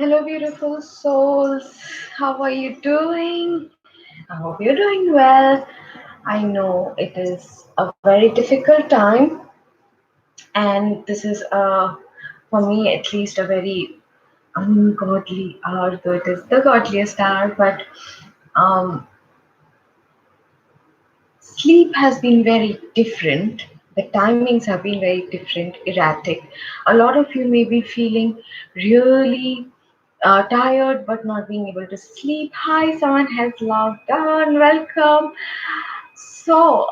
Hello, beautiful souls. How are you doing? I hope you're doing well. I know it is a very difficult time, and this is, for me at least, a very ungodly hour, though it is the godliest hour. But um, sleep has been very different. The timings have been very different, erratic. A lot of you may be feeling really tired but not being able to sleep. Hi, someone has logged on. Welcome. So,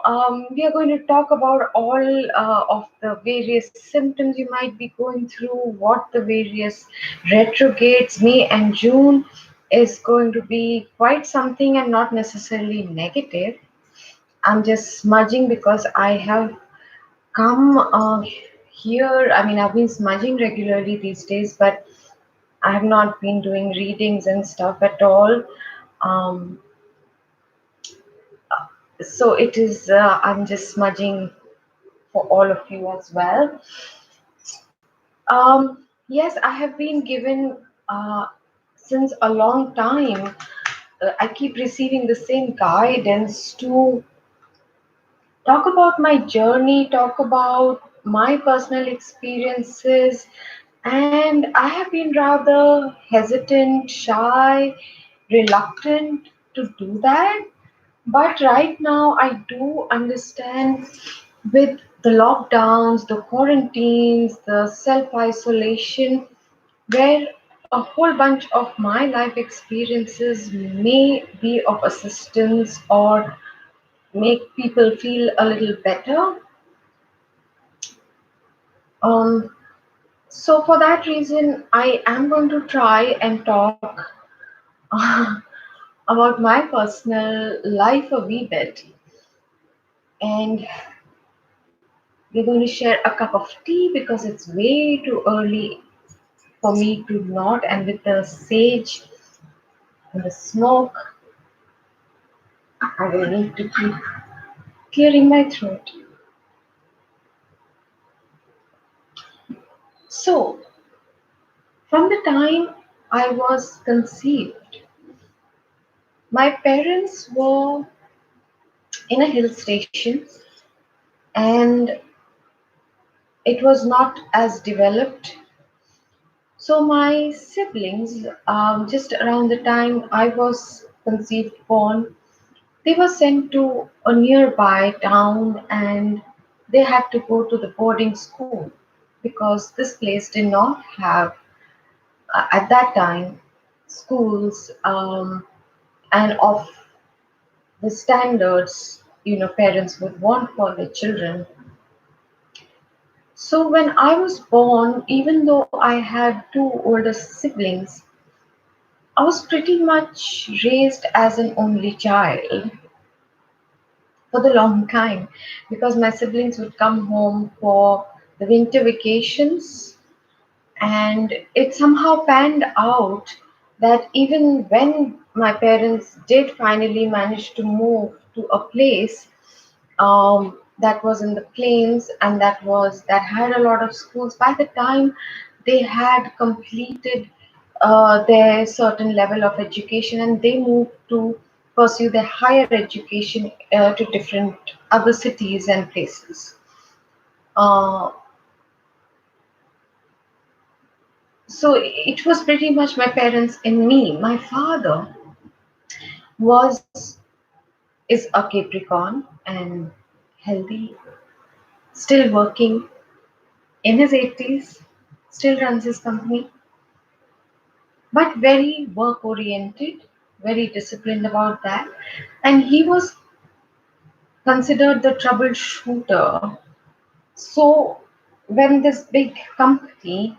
we are going to talk about all of the various symptoms you might be going through, what the various retrogrades, May and June, is going to be quite something and not necessarily negative. I'm just smudging because I have come here. I mean, I've been smudging regularly these days, but I have not been doing readings and stuff at all. Um, so it is, I'm just smudging for all of you as well. Yes, I have been given since a long time. I keep receiving the same guidance to talk about my journey, talk about my personal experiences, and I have been rather hesitant, shy, reluctant to do that. But right now, I do understand with the lockdowns, the quarantines, the self isolation, where a whole bunch of my life experiences may be of assistance or make people feel a little better. Um, so, for that reason, I am going to try and talk about my personal life a wee bit. And we're going to share a cup of tea because it's way too early for me to not. And with the sage and the smoke, I will need to keep clearing my throat. So, from the time I was conceived, my parents were in a hill station and it was not as developed. So, my siblings, just around the time I was conceived, born, they were sent to a nearby town and they had to go to the boarding school because this place did not have, at that time, schools and of the standards parents would want for their children. So when I was born, even though I had two older siblings, I was pretty much raised as an only child for the long time because my siblings would come home for the winter vacations, and it somehow panned out that even when my parents did finally manage to move to a place that was in the plains and that had a lot of schools, by the time they had completed their certain level of education and they moved to pursue their higher education to different other cities and places. Uh, so it was pretty much my parents and me. My father was is a Capricorn and healthy, still working in his 80s, still runs his company, but very work oriented, very disciplined about that. And he was considered the troubleshooter. So when this big company,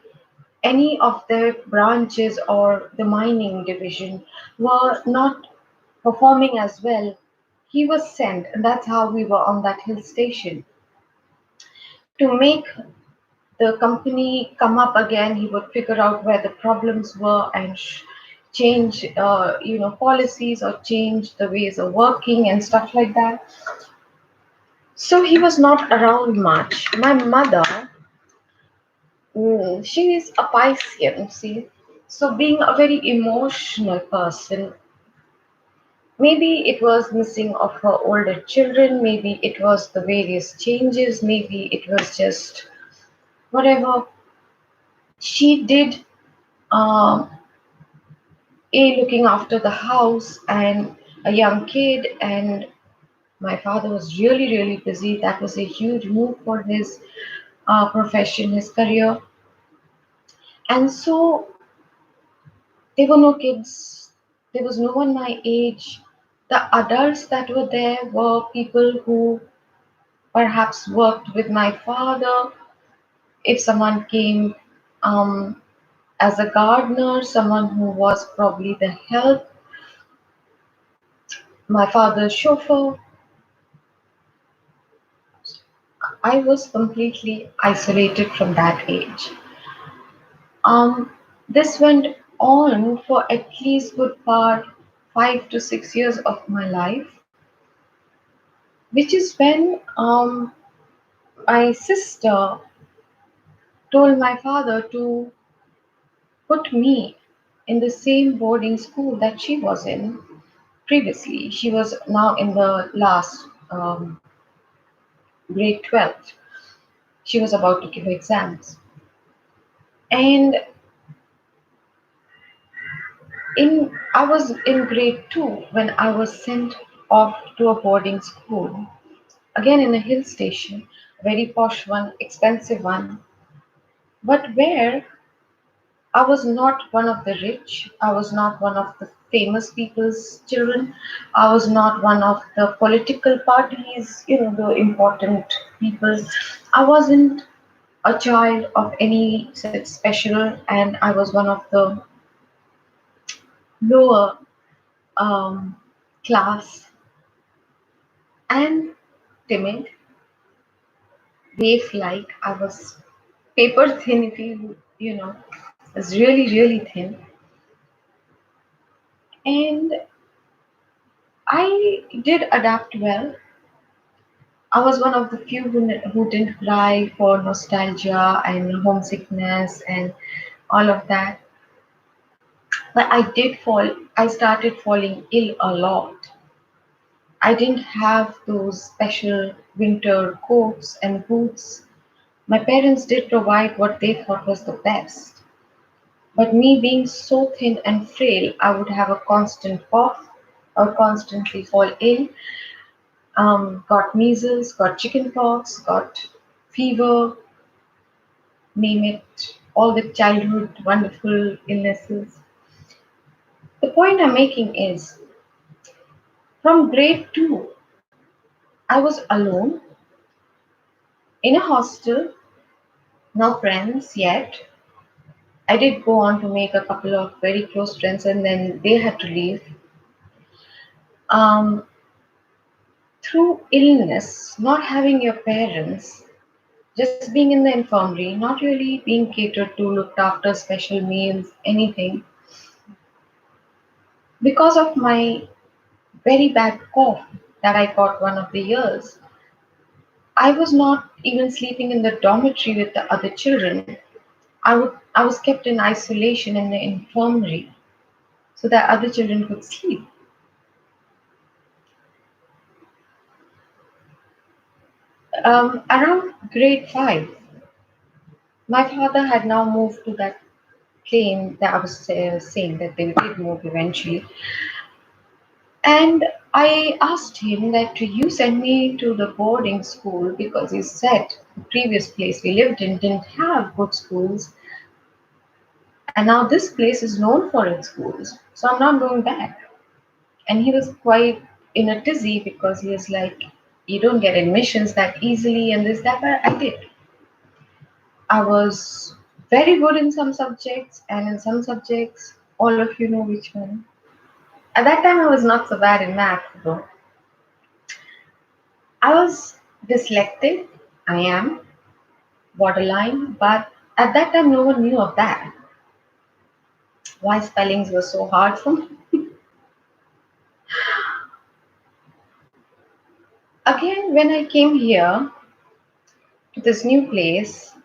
any of their branches or the mining division were not performing as well, he was sent, and that's how we were on that hill station. To make the company come up again, he would figure out where the problems were and change, policies or change the ways of working and stuff like that. So he was not around much. My mother, she is a Piscean, see. So, being a very emotional person, maybe it was missing of her older children, maybe it was the various changes, maybe it was just whatever she did. Um, looking after the house and a young kid, and my father was really, really busy. That was a huge move for his profession, his career. And so there were no kids, there was no one my age. The adults that were there were people who perhaps worked with my father. If someone came um, as a gardener, someone who was probably the help, my father's chauffeur, I was completely isolated from that age. Um, this went on for at least good part 5 to 6 years of my life, which is when my sister told my father to put me in the same boarding school that she was in previously. She was now in the last grade 12th. She was about to give exams. And I was in grade 2 when I was sent off to a boarding school, again in a hill station, a very posh one, expensive one, but where I was not one of the rich, I was not one of the famous people's children, I was not one of the political parties, the important people. I wasn't a child of any such special, and I was one of the lower um, class and timid, waif like. I was paper thin, if was really, really thin. And I did adapt well. I was one of the few who didn't cry for nostalgia and homesickness and all of that. But I started falling ill a lot. I didn't have those special winter coats and boots. My parents did provide what they thought was the best. But me being so thin and frail, I would have a constant cough or constantly fall ill. Got measles, got chickenpox, got fever, name it, all the childhood wonderful illnesses. The point I'm making is from grade 2, I was alone in a hostel, no friends yet. I did go on to make a couple of very close friends and then they had to leave. Um, through illness, not having your parents, just being in the infirmary, not really being catered to, looked after, special meals, anything, because of my very bad cough that I got one of the years. I was not even sleeping in the dormitory with the other children. I was kept in isolation in the infirmary so that other children could sleep. Around grade 5, my father had now moved to that plane that I was saying that they did move eventually. And I asked him that to you send me to the boarding school because he said the previous place we lived in didn't have good schools, and now this place is known for its schools, so I'm not going back. And he was quite in a tizzy because he was like, you don't get admissions that easily, and this, that, but I did. I was very good in some subjects, and in some subjects, all of you know which one. At that time, I was not so bad in math, though. I was dyslexic, I am, borderline, but at that time, no one knew of that. Why spellings were so hard for me. Again, when I came here to this new place,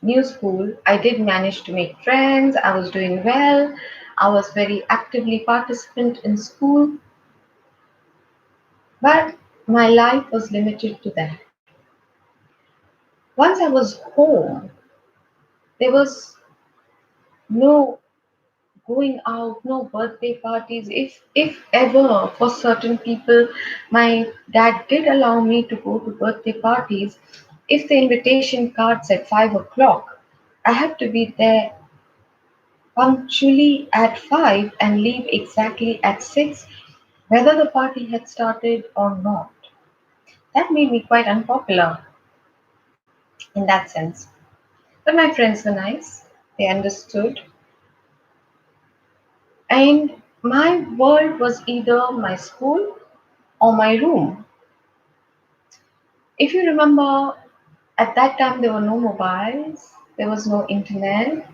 new school, I did manage to make friends. I was doing well. I was very actively participant in school, but my life was limited to that. Once I was home, there was no going out, no birthday parties. If ever for certain people, my dad did allow me to go to birthday parties. If the invitation card said 5 o'clock, I had to be there punctually at 5 and leave exactly at 6, whether the party had started or not. That made me quite unpopular in that sense. But my friends were nice, they understood, and my world was either my school or my room. If you remember, at that time there were no mobiles, there was no internet,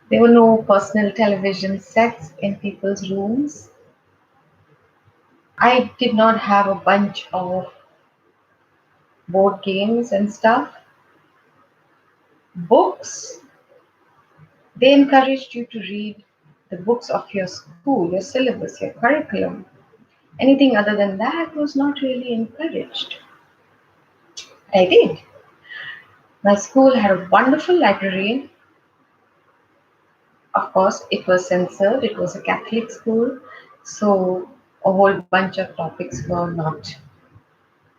there were no personal television sets in people's rooms. I did not have a bunch of board games and stuff. Books, they encouraged you to read the books of your school, your syllabus, your curriculum. Anything other than that was not really encouraged. I did. My school had a wonderful library. Of course, it was censored, it was a Catholic school, so a whole bunch of topics were not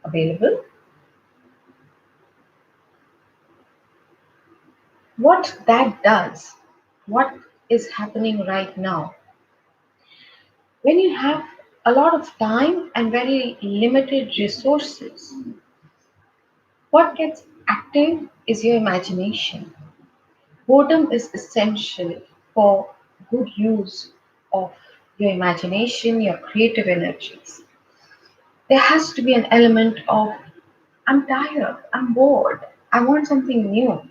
available. What that does, what is happening right now, when you have a lot of time and very limited resources, what gets active is your imagination. Boredom is essential for good use of your imagination, your creative energies. There has to be an element of I'm tired, I'm bored, I want something new.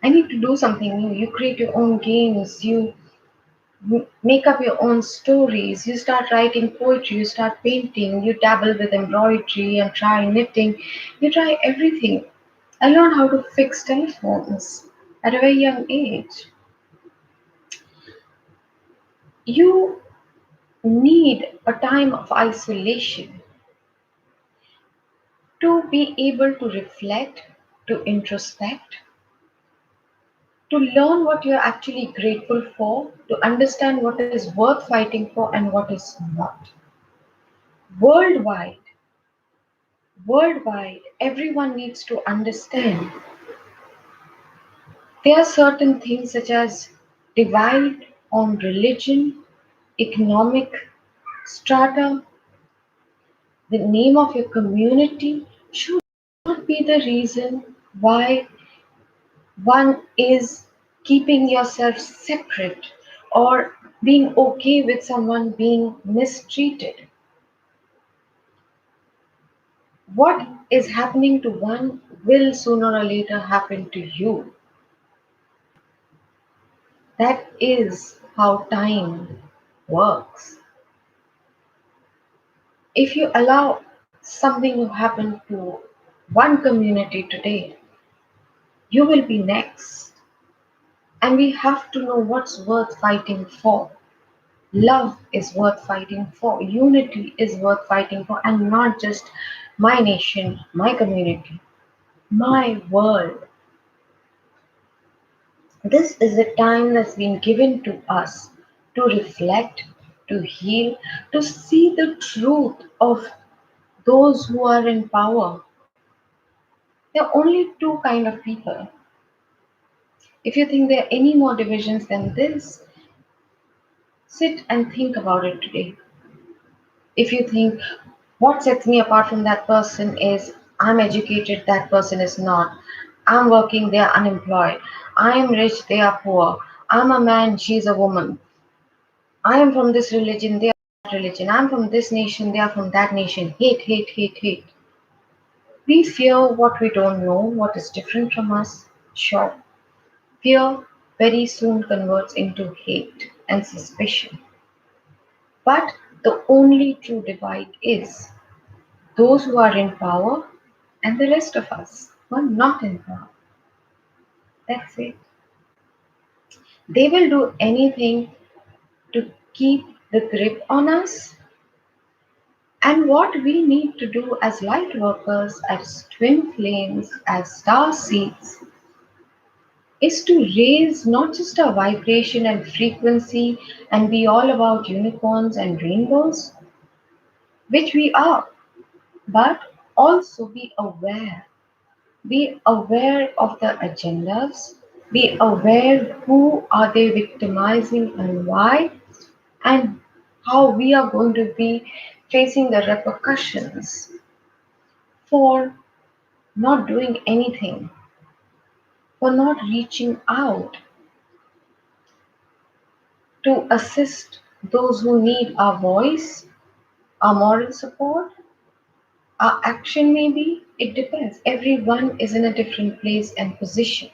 I need to do something new. You create your own games, you make up your own stories, you start writing poetry, you start painting, you dabble with embroidery and try knitting, you try everything. I learned how to fix telephones at a very young age. You need a time of isolation to be able to reflect, to introspect, to learn what you're actually grateful for, to understand what is worth fighting for and what is not. Worldwide, worldwide, everyone needs to understand there are certain things such as divide on religion, economic strata, the name of your community should not be the reason why one is keeping yourself separate or being okay with someone being mistreated. What is happening to one will sooner or later happen to you. That is how time works. If you allow something to happen to one community today, you will be next. And we have to know what's worth fighting for. Love is worth fighting for. Unity is worth fighting for. And not just my nation, my community, my world. This is the time that's been given to us to reflect, to heal, to see the truth of those who are in power. There are only two kind of people. If you think there are any more divisions than this, sit and think about it today. If you think what sets me apart from that person is I'm educated, that person is not. I'm working, they are unemployed. I am rich, they are poor. I'm a man, she's a woman. I am from this religion, they are that religion. I'm from this nation, they are from that nation. Hate, hate, hate, hate. We fear what we don't know, what is different from us. Sure. Fear very soon converts into hate and suspicion. But the only true divide is those who are in power and the rest of us who are not in power. That's it. They will do anything to keep the grip on us. And what we need to do as light workers, as twin flames, as star seeds, is to raise not just our vibration and frequency and be all about unicorns and rainbows, which we are, but also be aware. Be aware of the agendas. Be aware who are they victimizing and why, and how we are going to be facing the repercussions for not doing anything, for not reaching out to assist those who need our voice, our moral support, our action maybe. It depends. Everyone is in a different place and position.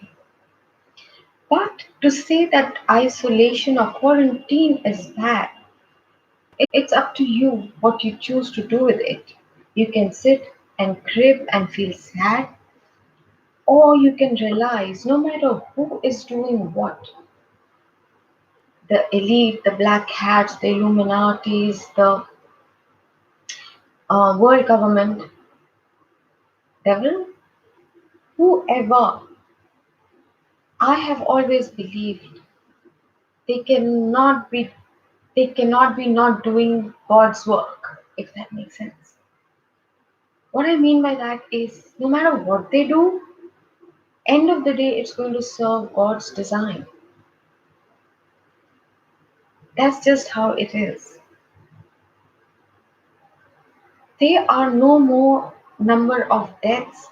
But to say that isolation or quarantine is bad, it's up to you what you choose to do with it. You can sit and crib and feel sad, or you can realize no matter who is doing what, the elite, the black hats, the Illuminatis, the world government, devil, whoever, I have always believed they cannot be they cannot be not doing God's work, if that makes sense. What I mean by that is no matter what they do, end of the day it's going to serve God's design. That's just how it is. There are no more number of deaths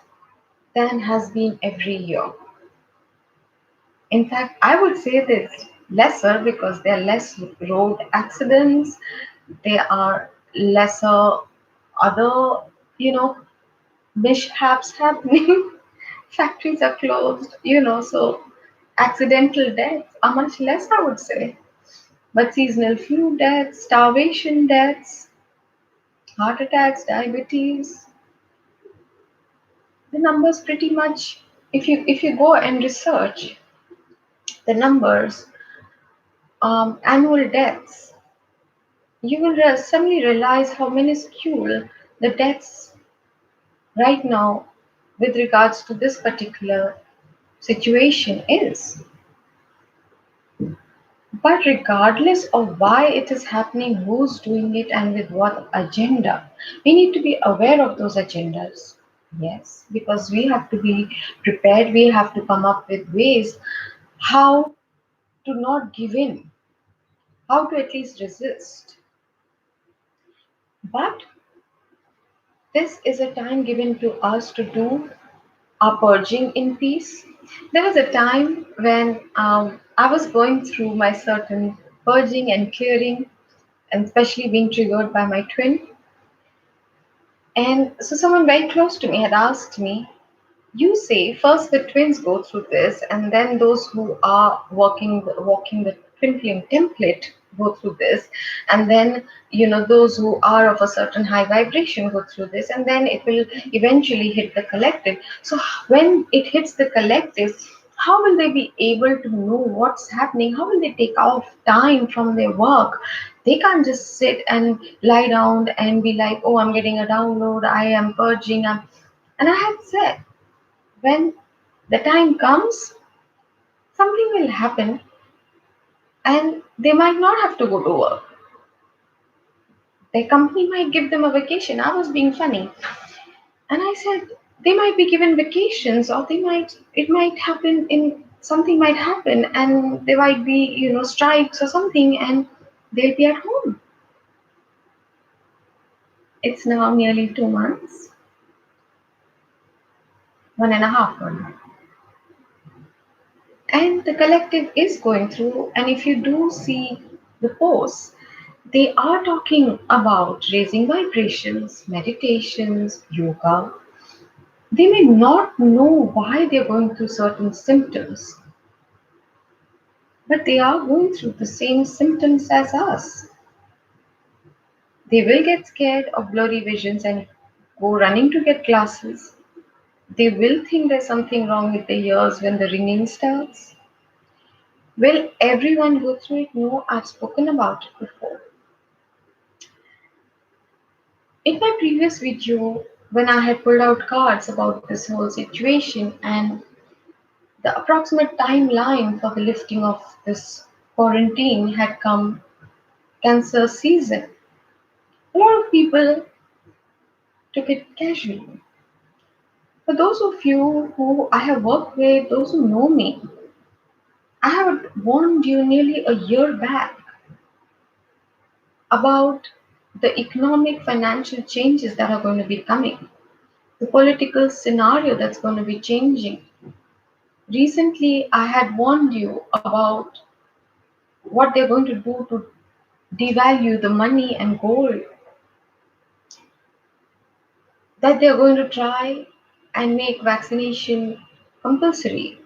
than has been every year. In fact, I would say this lesser because there are less road accidents, there are lesser other, you know, mishaps happening. Factories are closed, so accidental deaths are much less, I would say. But seasonal flu deaths, starvation deaths, heart attacks, diabetes, the numbers pretty much, if you go and research the numbers, annual deaths, you will suddenly realize how minuscule the deaths right now with regards to this particular situation is. But regardless of why it is happening, who's doing it, and with what agenda, we need to be aware of those agendas. Yes, because we have to be prepared, we have to come up with ways how to not give in, how to at least resist. But this is a time given to us to do our purging in peace. There was a time when I was going through my certain purging and clearing, and especially being triggered by my twin. And so, someone very close to me had asked me, you say first the twins go through this, and then those who are walking the twin flame template go through this, and then those who are of a certain high vibration go through this, and then it will eventually hit the collective. So when it hits the collective, how will they be able to know what's happening? How will they take off time from their work? They can't just sit and lie down and be like, oh, I'm getting a download, I am purging, and I had said, when the time comes, something will happen and they might not have to go to work. Their company might give them a vacation. I was being funny. And I said, they might be given vacations, or it might happen something might happen, and there might be, strikes or something, and they'll be at home. It's now nearly 2 months, 1.5 months. And the collective is going through, and if you do see the posts, they are talking about raising vibrations, meditations, yoga. They may not know why they're going through certain symptoms, but they are going through the same symptoms as us. They will get scared of blurry visions and go running to get glasses. They will think there's something wrong with the ears when the ringing starts. Will everyone go through it? No, I've spoken about it before. In my previous video, when I had pulled out cards about this whole situation and the approximate timeline for the lifting of this quarantine had come cancer season, a lot of people took it casually. For those of you who I have worked with, those who know me, I have warned you nearly a year back about the economic financial changes that are going to be coming, the political scenario that's going to be changing. Recently, I had warned you about what they're going to do to devalue the money and gold, that they're going to try and make vaccination compulsory.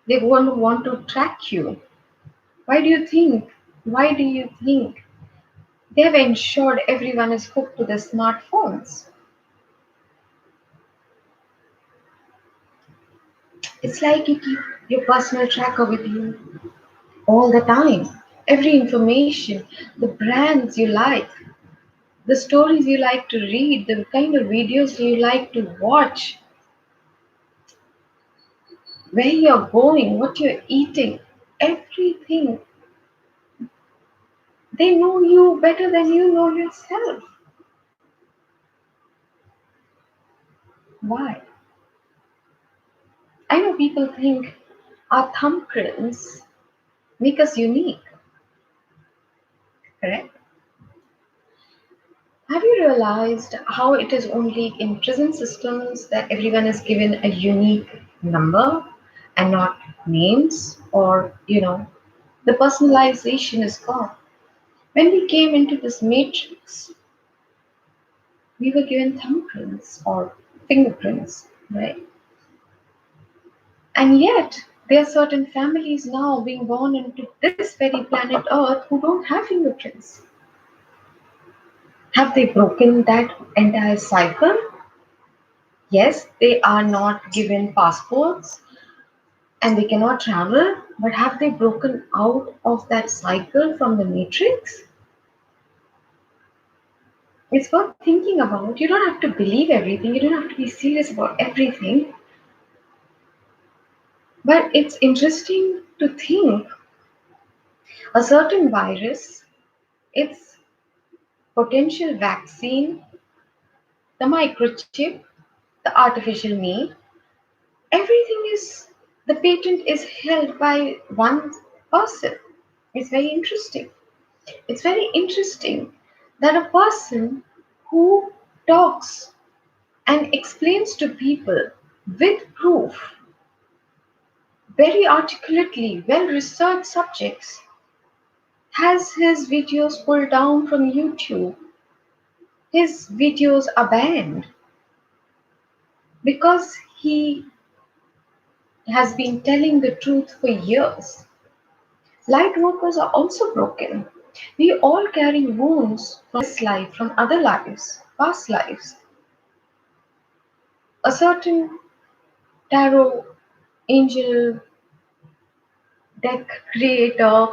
They're going to want to track you. Why do you think? Why do you think they've ensured everyone is hooked to their smartphones? It's like you keep your personal tracker with you all the time. Every information, the brands you like, the stories you like to read, the kind of videos you like to watch, where you're going, what you're eating, everything. They know you better than you know yourself. Why? I know people think our thumbprints make us unique, correct? Have you realized how it is only in prison systems that everyone is given a unique number and not names or, the personalization is gone. When we came into this matrix, we were given thumbprints or fingerprints, right? And yet, there are certain families now being born into this very planet Earth who don't have fingerprints. Have they broken that entire cycle? Yes, they are not given passports and they cannot travel, but have they broken out of that cycle from the matrix? It's worth thinking about. You don't have to believe everything, you don't have to be serious about everything, but it's interesting to think a certain virus, its potential vaccine, the microchip, the artificial meat, everything is the patent is held by one person. It's very interesting. It's very interesting that a person who talks and explains to people with proof, very articulately, well researched subjects, has his videos pulled down from YouTube. His videos are banned because he has been telling the truth for years. Light workers are also broken. We all carry wounds from this life, from other lives, past lives. A certain tarot angel deck creator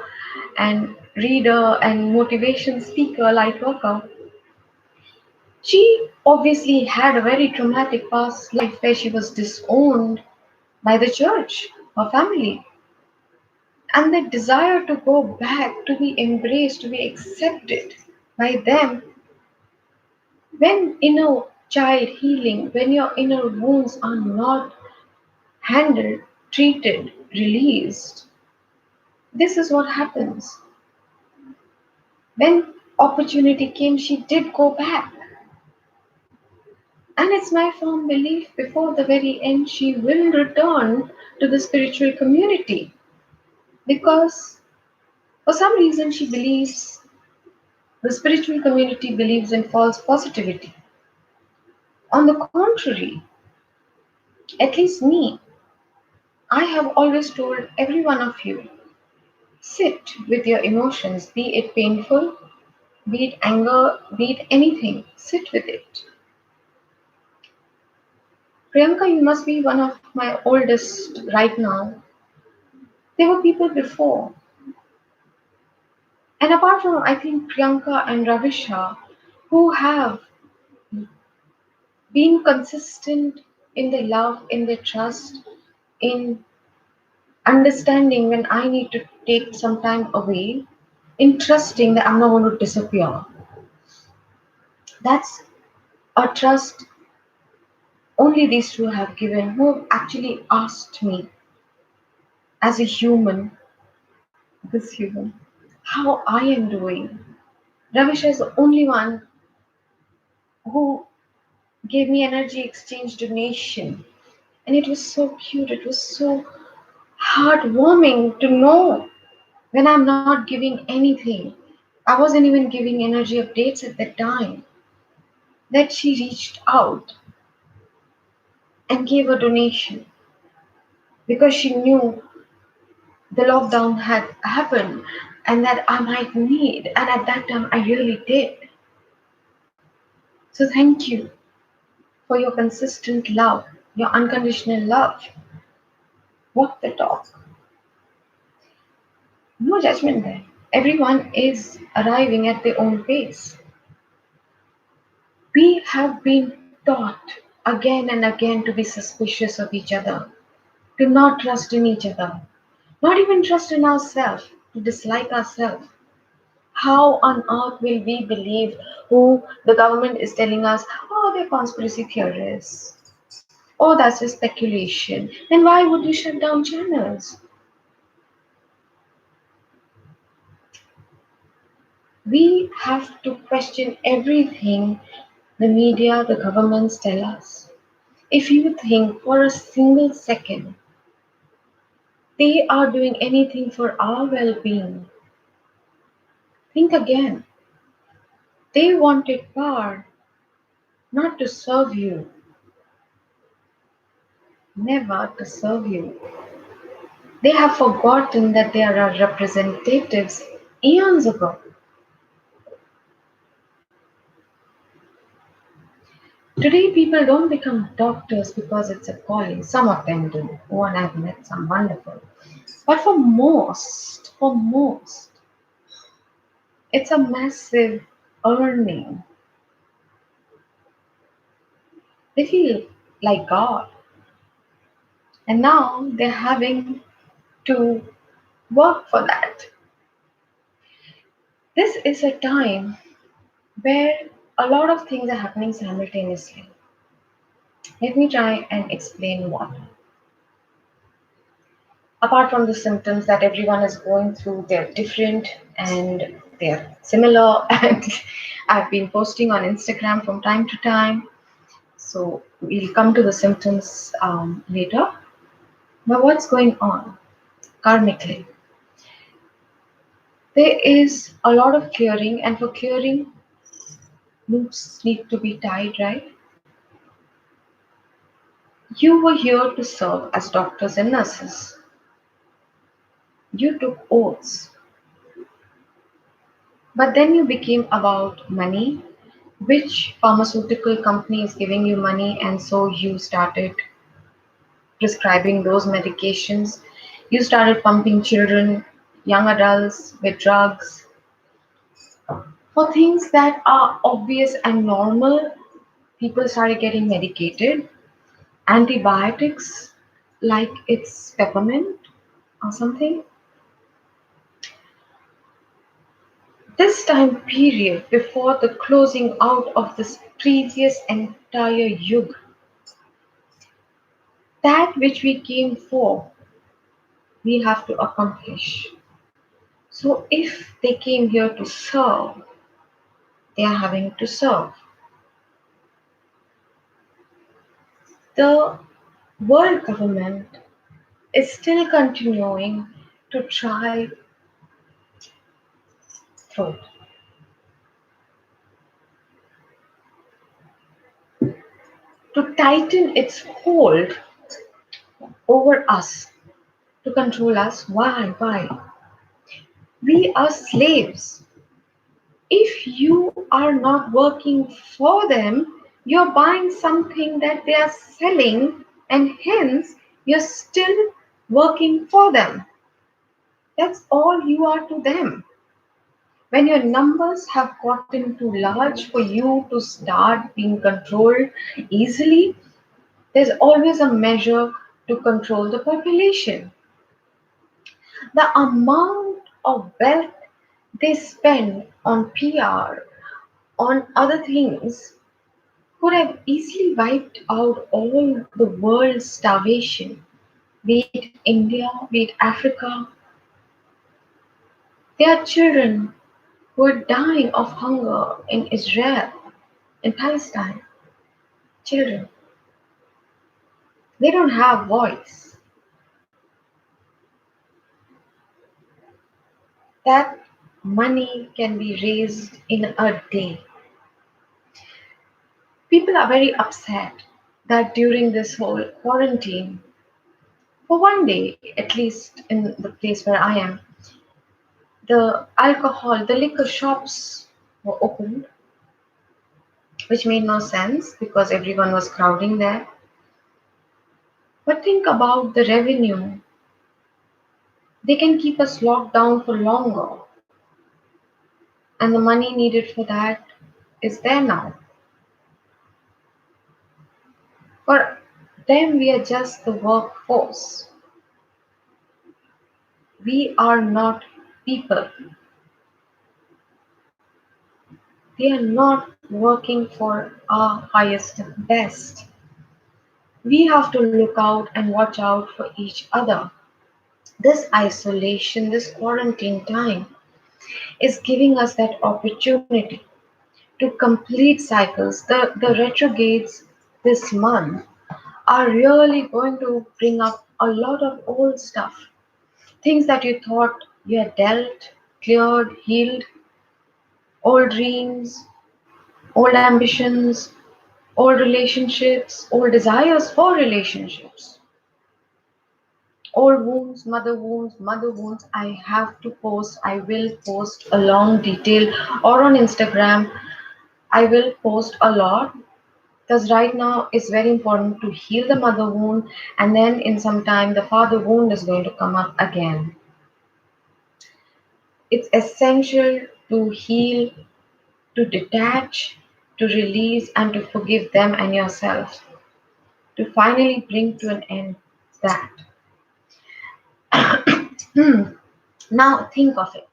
and reader and motivation speaker, light worker, she obviously had a very traumatic past life where she was disowned by the church, her family. And the desire to go back, to be embraced, to be accepted by them. When inner child healing, when your inner wounds are not handled, treated, released, this is what happens. When opportunity came, she did go back. And it's my firm belief before the very end, she will return to the spiritual community because for some reason she believes the spiritual community believes in false positivity. On the contrary, at least me, I have always told every one of you sit with your emotions, be it painful, be it anger, be it anything, sit with it. Priyanka, you must be one of my oldest right now. There were people before. And apart from, I think, Priyanka and Ravisha, who have been consistent in their love, in their trust, in understanding when I need to take some time away, in trusting that I'm not going to disappear. That's a trust only these two have given, who have actually asked me as a human, this human, how I am doing. Ravisha is the only one who gave me energy exchange donation. And it was so cute, it was so heartwarming to know when I'm not giving anything. I wasn't even giving energy updates at that time, that she reached out and gave a donation because she knew the lockdown had happened and that I might need. And at that time, I really did. So thank you for your consistent love, your unconditional love. Walk the talk. No judgment there. Everyone is arriving at their own pace. We have been taught again and again to be suspicious of each other, to not trust in each other, not even trust in ourselves, to dislike ourselves. How on earth will we believe who the government is telling us, oh, they're conspiracy theorists? Oh, that's just speculation. Then why would you shut down channels? We have to question everything the media, the governments tell us. If you think for a single second they are doing anything for our well being, think again. They wanted power, not to serve you, never to serve you. They have forgotten that they are our representatives eons ago. Today, people don't become doctors because it's a calling. Some of them do. One I've met, some wonderful. But for most, it's a massive earning. They feel like God. And now they're having to work for that. This is a time where a lot of things are happening simultaneously. Let me try and explain what. Apart from the symptoms that everyone is going through, they're different and they're similar. And I've been posting on Instagram from time to time. So we'll come to the symptoms later. But what's going on karmically? There is a lot of clearing, and for clearing, loops need to be tied, right? You were here to serve as doctors and nurses. You took oaths, but then you became about money. Which pharmaceutical company is giving you money, and so you started prescribing those medications. You started pumping children, young adults with drugs for things that are obvious and normal. People started getting medicated, antibiotics like it's peppermint or something. This time period before the closing out of this previous entire yug, that which we came for, we have to accomplish. So if they came here to serve, they are having to serve. The world government is still continuing to try through it, to tighten its hold over us, to control us. Why? Why? We are slaves. If you are not working for them, You're buying something that they are selling, and hence you're still working for them. That's all you are to them. When your numbers have gotten too large for you to start being controlled easily, there's always a measure to control the population. The amount of wealth they spend on PR, on other things, could have easily wiped out all the world's starvation, be it India, be it Africa. There are children who are dying of hunger in Israel, in Palestine. Children, they don't have voice. That money can be raised in a day. People are very upset that during this whole quarantine, for one day, at least in the place where I am, the liquor shops were opened, which made no sense because everyone was crowding there. But think about the revenue. They can keep us locked down for longer, and the money needed for that is there now. For them, we are just the workforce. We are not people. They are not working for our highest and best. We have to look out and watch out for each other. This isolation, this quarantine time is giving us that opportunity to complete cycles. The retrogrades this month are really going to bring up a lot of old stuff. Things that you thought you had dealt, cleared, healed, old dreams, old ambitions, old relationships, old desires for relationships, old wounds, mother wounds. I have to post, I will post a long detail, or on Instagram, I will post a lot because right now it's very important to heal the mother wound, and then in some time the father wound is going to come up again. It's essential to heal, to detach, to release, and to forgive them and yourself, to finally bring to an end that. Now think of it.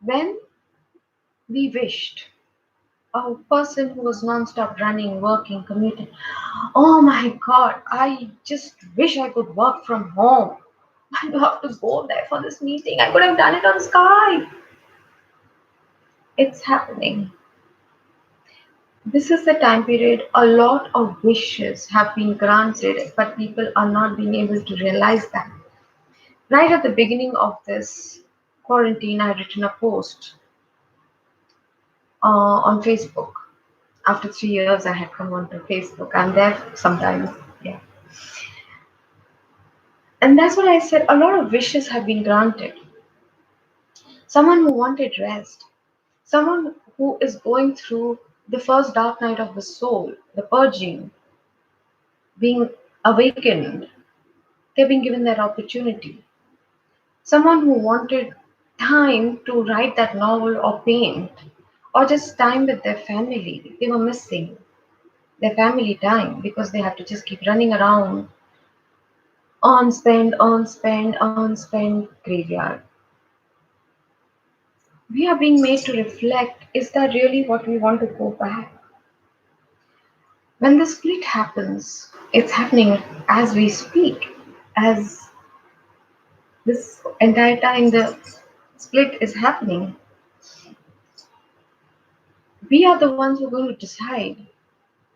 When we wished a person who was non-stop running, working, commuting, oh my God, I just wish I could work from home. I don't have to go there for this meeting. I could have done it on Skype. It's happening. This is the time period a lot of wishes have been granted, but people are not being able to realize that. Right at the beginning of this quarantine, I had written a post on Facebook. After 3 years, I had come onto Facebook. I'm there sometimes. Yeah. And that's what I said. A lot of wishes have been granted. Someone who wanted rest, someone who is going through the first dark night of the soul, the purging, being awakened, they've been given that opportunity. Someone who wanted time to write that novel or paint, or just time with their family, they were missing their family time because they have to just keep running around on spend graveyard. We are being made to reflect, is that really what we want to go back? When the split happens, it's happening as we speak. As this entire time the split is happening, we are the ones who are going to decide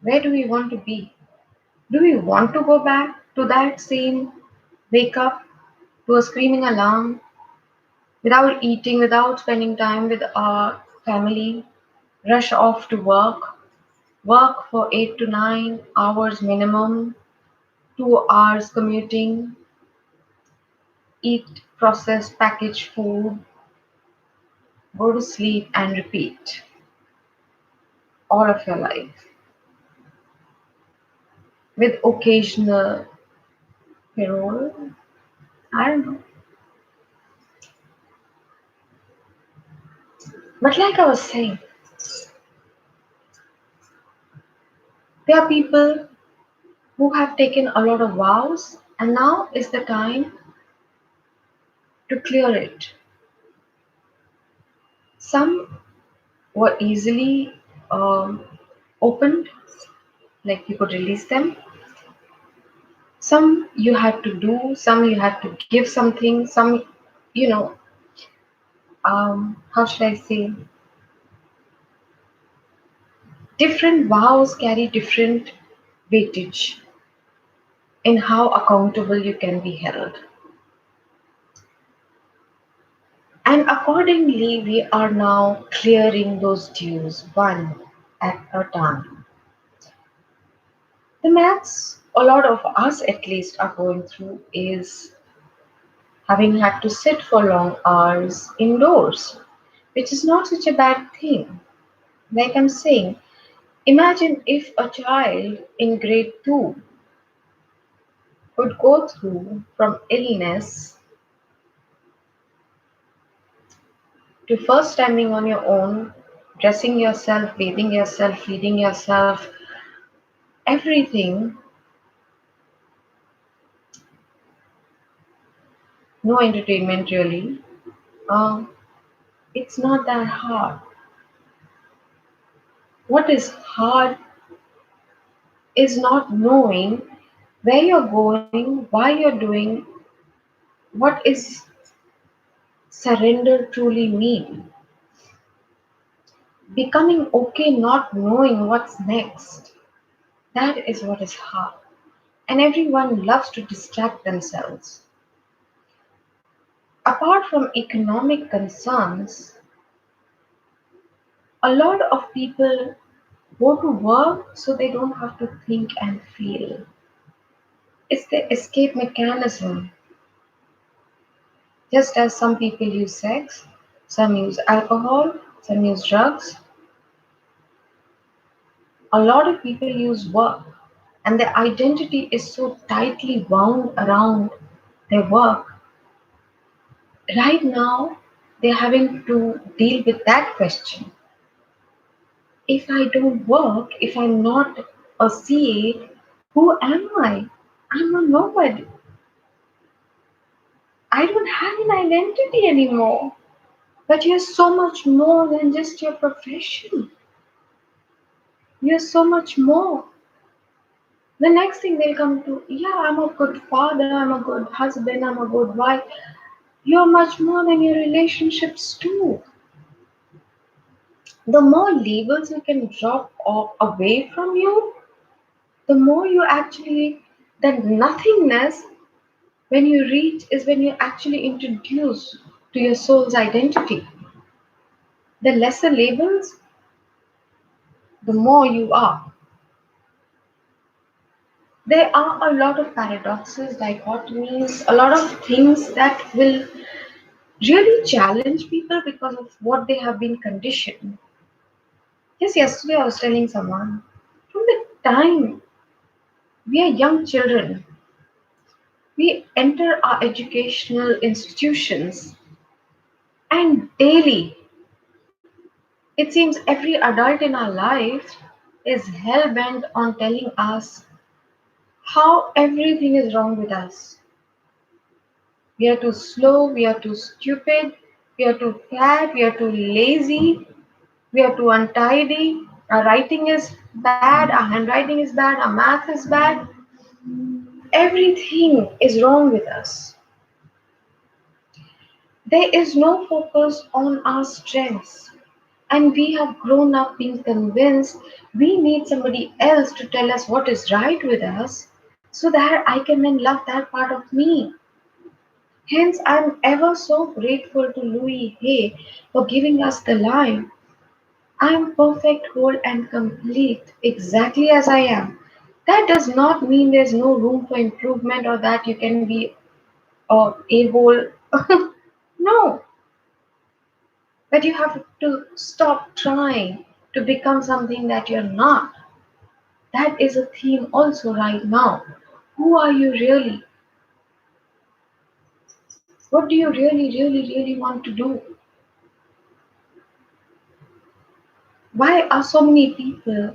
where do we want to be. Do we want to go back to that same wake up to a screaming alarm without eating, without spending time with our family, rush off to work for 8 to 9 hours minimum, 2 hours commuting, eat processed packaged food, go to sleep and repeat all of your life? with occasional parole. I don't know. But like I was saying, there are people who have taken a lot of vows, and now is the time to clear it. Some were easily opened, like you could release them. Some you had to do, some you had to give something, some, you know, how should I say, different vows carry different weightage in how accountable you can be held. And accordingly, we are now clearing those dues one at a time. The maths a lot of us at least are going through is having had to sit for long hours indoors, which is not such a bad thing. Like I'm saying, imagine if a child in grade 2 could go through from illness to first standing on your own, dressing yourself, bathing yourself, feeding yourself, everything, no entertainment really. Um, it's not that hard. What is hard is not knowing where you're going, why you're doing, what is surrender truly mean. Becoming okay not knowing what's next. That is what is hard. And everyone loves to distract themselves. Apart from economic concerns, a lot of people go to work so they don't have to think and feel. It's the escape mechanism. Just as some people use sex, some use alcohol, some use drugs, a lot of people use work, and their identity is so tightly wound around their work. Right now, they're having to deal with that question. If I don't work, if I'm not a CA, who am I? I'm a nobody. I don't have an identity anymore. But you're so much more than just your profession. You're so much more. The next thing they'll come to, yeah, I'm a good father, I'm a good husband, I'm a good wife. You're much more than your relationships too. The more labels you can drop away from you, the more you actually, that nothingness, when you reach, is when you actually introduce to your soul's identity. The lesser labels, the more you are. There are a lot of paradoxes, dichotomies, a lot of things that will really challenge people because of what they have been conditioned. Yes, yesterday I was telling someone, from the time we are young children, we enter our educational institutions, and daily, it seems every adult in our life is hell bent on telling us how everything is wrong with us. We are too slow, we are too stupid, we are too fat, we are too lazy, we are too untidy, our writing is bad, our handwriting is bad, our math is bad. Everything is wrong with us. There is no focus on our strengths. And we have grown up being convinced we need somebody else to tell us what is right with us so that I can then love that part of me. Hence, I'm ever so grateful to Louis Hay for giving us the line, I am perfect, whole, and complete, exactly as I am. That does not mean there's no room for improvement or that you can be a hole. No, but you have to stop trying to become something that you're not. That is a theme also right now. Who are you really? What do you really, really, really want to do? Why are so many people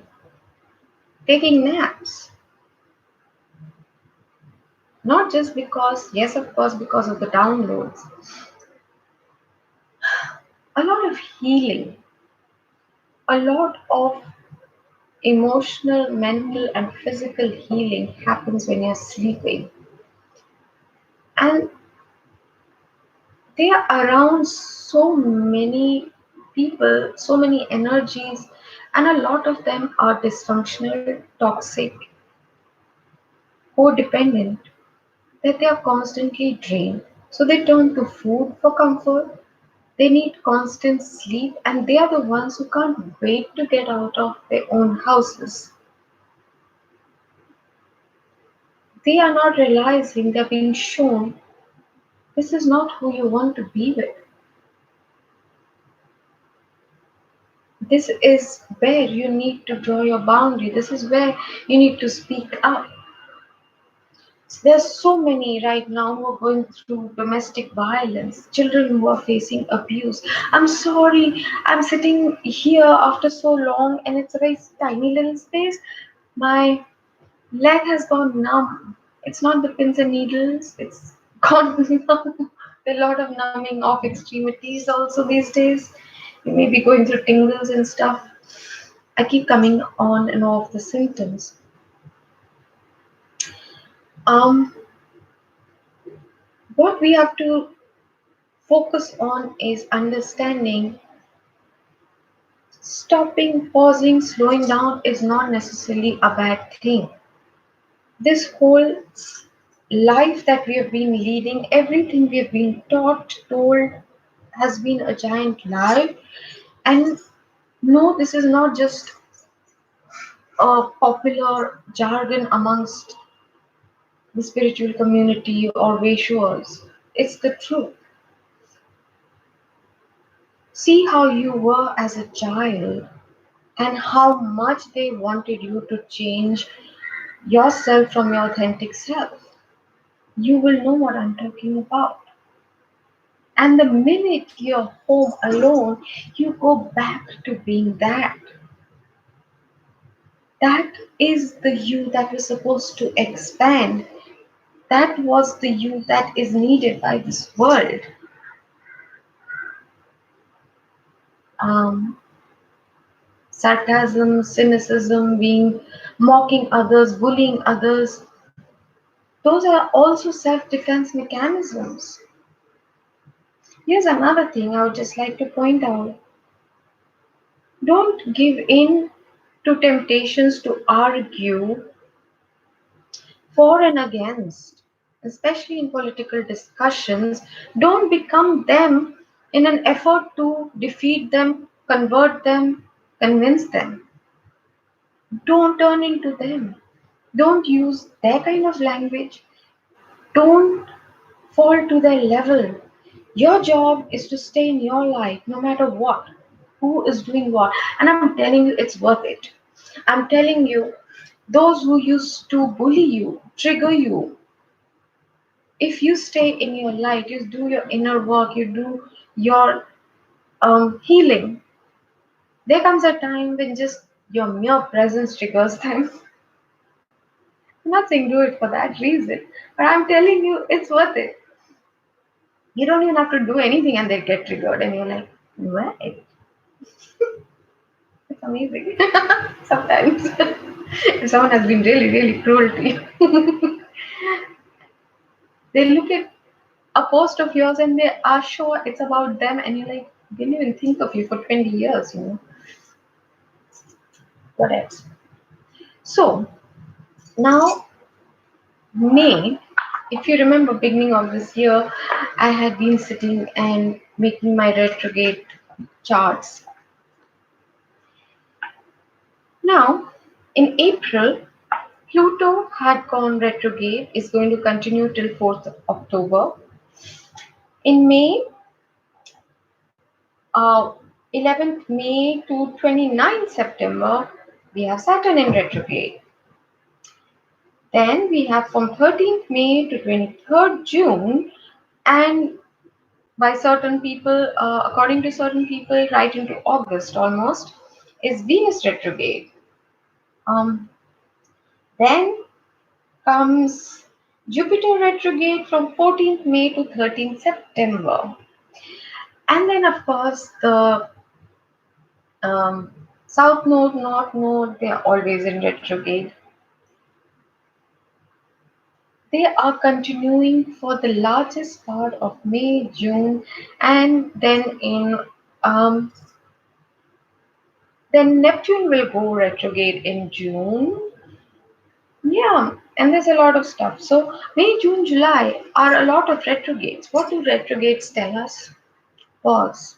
taking naps? Not just because, yes, of course, because of the downloads. A lot of healing, a lot of emotional, mental, and physical healing happens when you're sleeping. And they are around so many people, so many energies, and a lot of them are dysfunctional, toxic, codependent, that they are constantly drained. So they turn to food for comfort. They need constant sleep, and they are the ones who can't wait to get out of their own houses. They are not realizing they're being shown this is not who you want to be with. This is where you need to draw your boundary. This is where you need to speak up. There's so many right now who are going through domestic violence, children who are facing abuse. I'm sorry, I'm sitting here after so long and it's a very tiny little space. My leg has gone numb. It's not the pins and needles, it's gone numb. A lot of numbing of extremities also these days. You may be going through tingles and stuff. I keep coming on and off the symptoms. Um, what we have to focus on is understanding stopping, pausing, slowing down is not necessarily a bad thing. This whole life that we have been leading, everything we have been taught, told, has been a giant lie. And no, this is not just a popular jargon amongst the spiritual community or Vaishuas. It's the truth. See how you were as a child and how much they wanted you to change yourself from your authentic self. You will know what I'm talking about. And the minute you're home alone, you go back to being that. That is the you that was supposed to expand. That was the you that is needed by this world. Um, Sarcasm, cynicism, being mocking others, bullying others, those are also self-defense mechanisms. Here's another thing I would just like to point out. Don't give in to temptations to argue for and against, especially in political discussions. Don't become them in an effort to defeat them, convert them, convince them. Don't turn into them. Don't use their kind of language. Don't fall to their level. Your job is to stay in your life no matter what, who is doing what. And I'm telling you, it's worth it. I'm telling you, those who used to bully you, trigger you, if you stay in your light, you do your inner work, you do your healing, there comes a time when just your mere presence triggers them. I'm not saying do it for that reason, but I'm telling you, it's worth it. You don't even have to do anything and they get triggered, and you're like, right. It's amazing. Sometimes, if someone has been really, really cruel to you, they look at a post of yours and they are sure it's about them, and you're like, didn't even think of you for 20 years, you know. What else? So now, May, if you remember, beginning of this year, I had been sitting and making my retrograde charts. Now, in April, Pluto had gone retrograde, is going to continue till 4th October. In May, 11th May to 29th September, we have Saturn in retrograde. Then we have from 13th May to 23rd June, and by certain people, according to certain people, right into August almost, is Venus retrograde. Um, then comes Jupiter retrograde from 14th May to 13th September. And then, of course, the um, South Node, North Node, they are always in retrograde. They are continuing for the largest part of May, June, and um, then Neptune will go retrograde in June. Yeah, and there's a lot of stuff. So May, June, July are a lot of retrogrades. What do retrogrades tell us? Pause.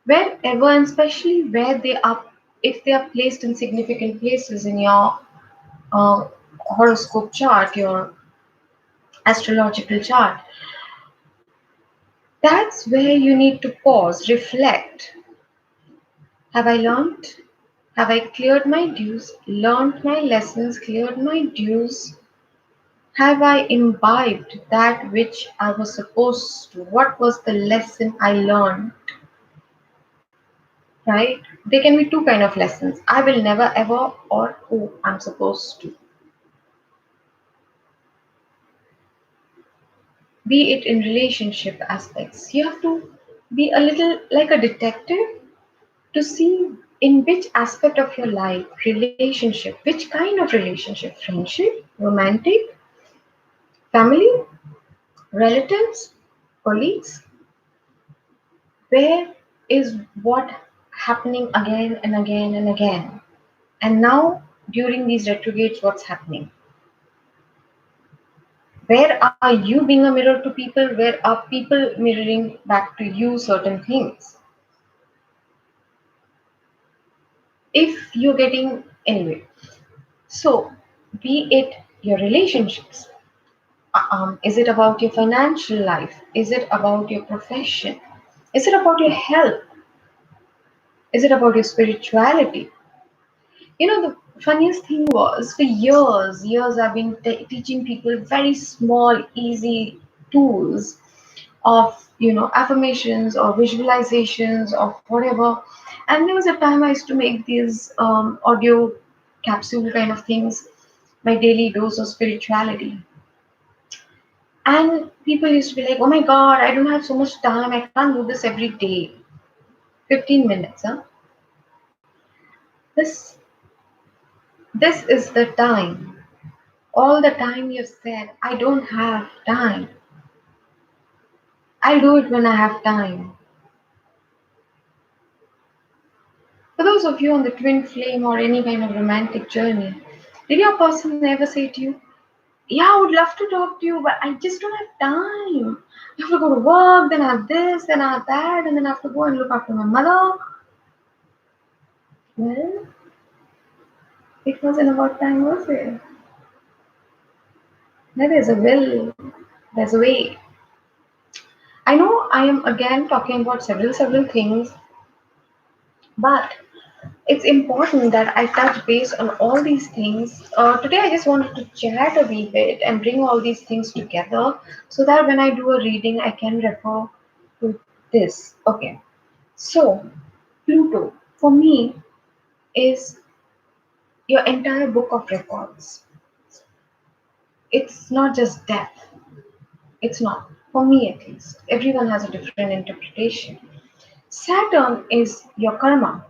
Wherever, and especially where they are, if they are placed in significant places in your uh, horoscope chart, your astrological chart, that's where you need to pause, reflect. Have I learned? Have I cleared my dues, learned my lessons, cleared my dues? Have I imbibed that which I was supposed to? What was the lesson I learned? Right? There can be two kind of lessons. I will never ever, or oh, I'm supposed to. Be it in relationship aspects. You have to be a little like a detective to see in which aspect of your life, relationship, which kind of relationship, friendship, romantic, family, relatives, colleagues, where is what happening again and again and again. And now during these retrogrades, what's happening? Where are you being a mirror to people? Where are people mirroring back to you certain things? If you're getting anyway, so be it your relationships. Is it about your financial life? Is it about your profession? Is it about your health? Is it about your spirituality? The funniest thing was for years, I've been teaching people very small, easy tools of, affirmations or visualizations or whatever. And there was a time I used to make these audio capsule kind of things, my daily dose of spirituality. And people used to be like, oh my God, I don't have so much time. I can't do this every day. 15 minutes, huh? This this is the time. All the time you said, I don't have time. I'll do it when I have time. For those of you on the twin flame or any kind of romantic journey, did your person ever say to you, yeah, I would love to talk to you, but I just don't have time. I have to go to work, then I have this, then I have that, and then I have to go and look after my mother. Well, it wasn't about time, was it? There is a will, there's a way. I know I am again talking about several things, but it's important that I touch base on all these things. Today, I just wanted to chat a wee bit and bring all these things together so that when I do a reading, I can refer to this. Okay, so Pluto for me is your entire book of records. It's not just death, it's not. For me, at least, everyone has a different interpretation. Saturn is your karma,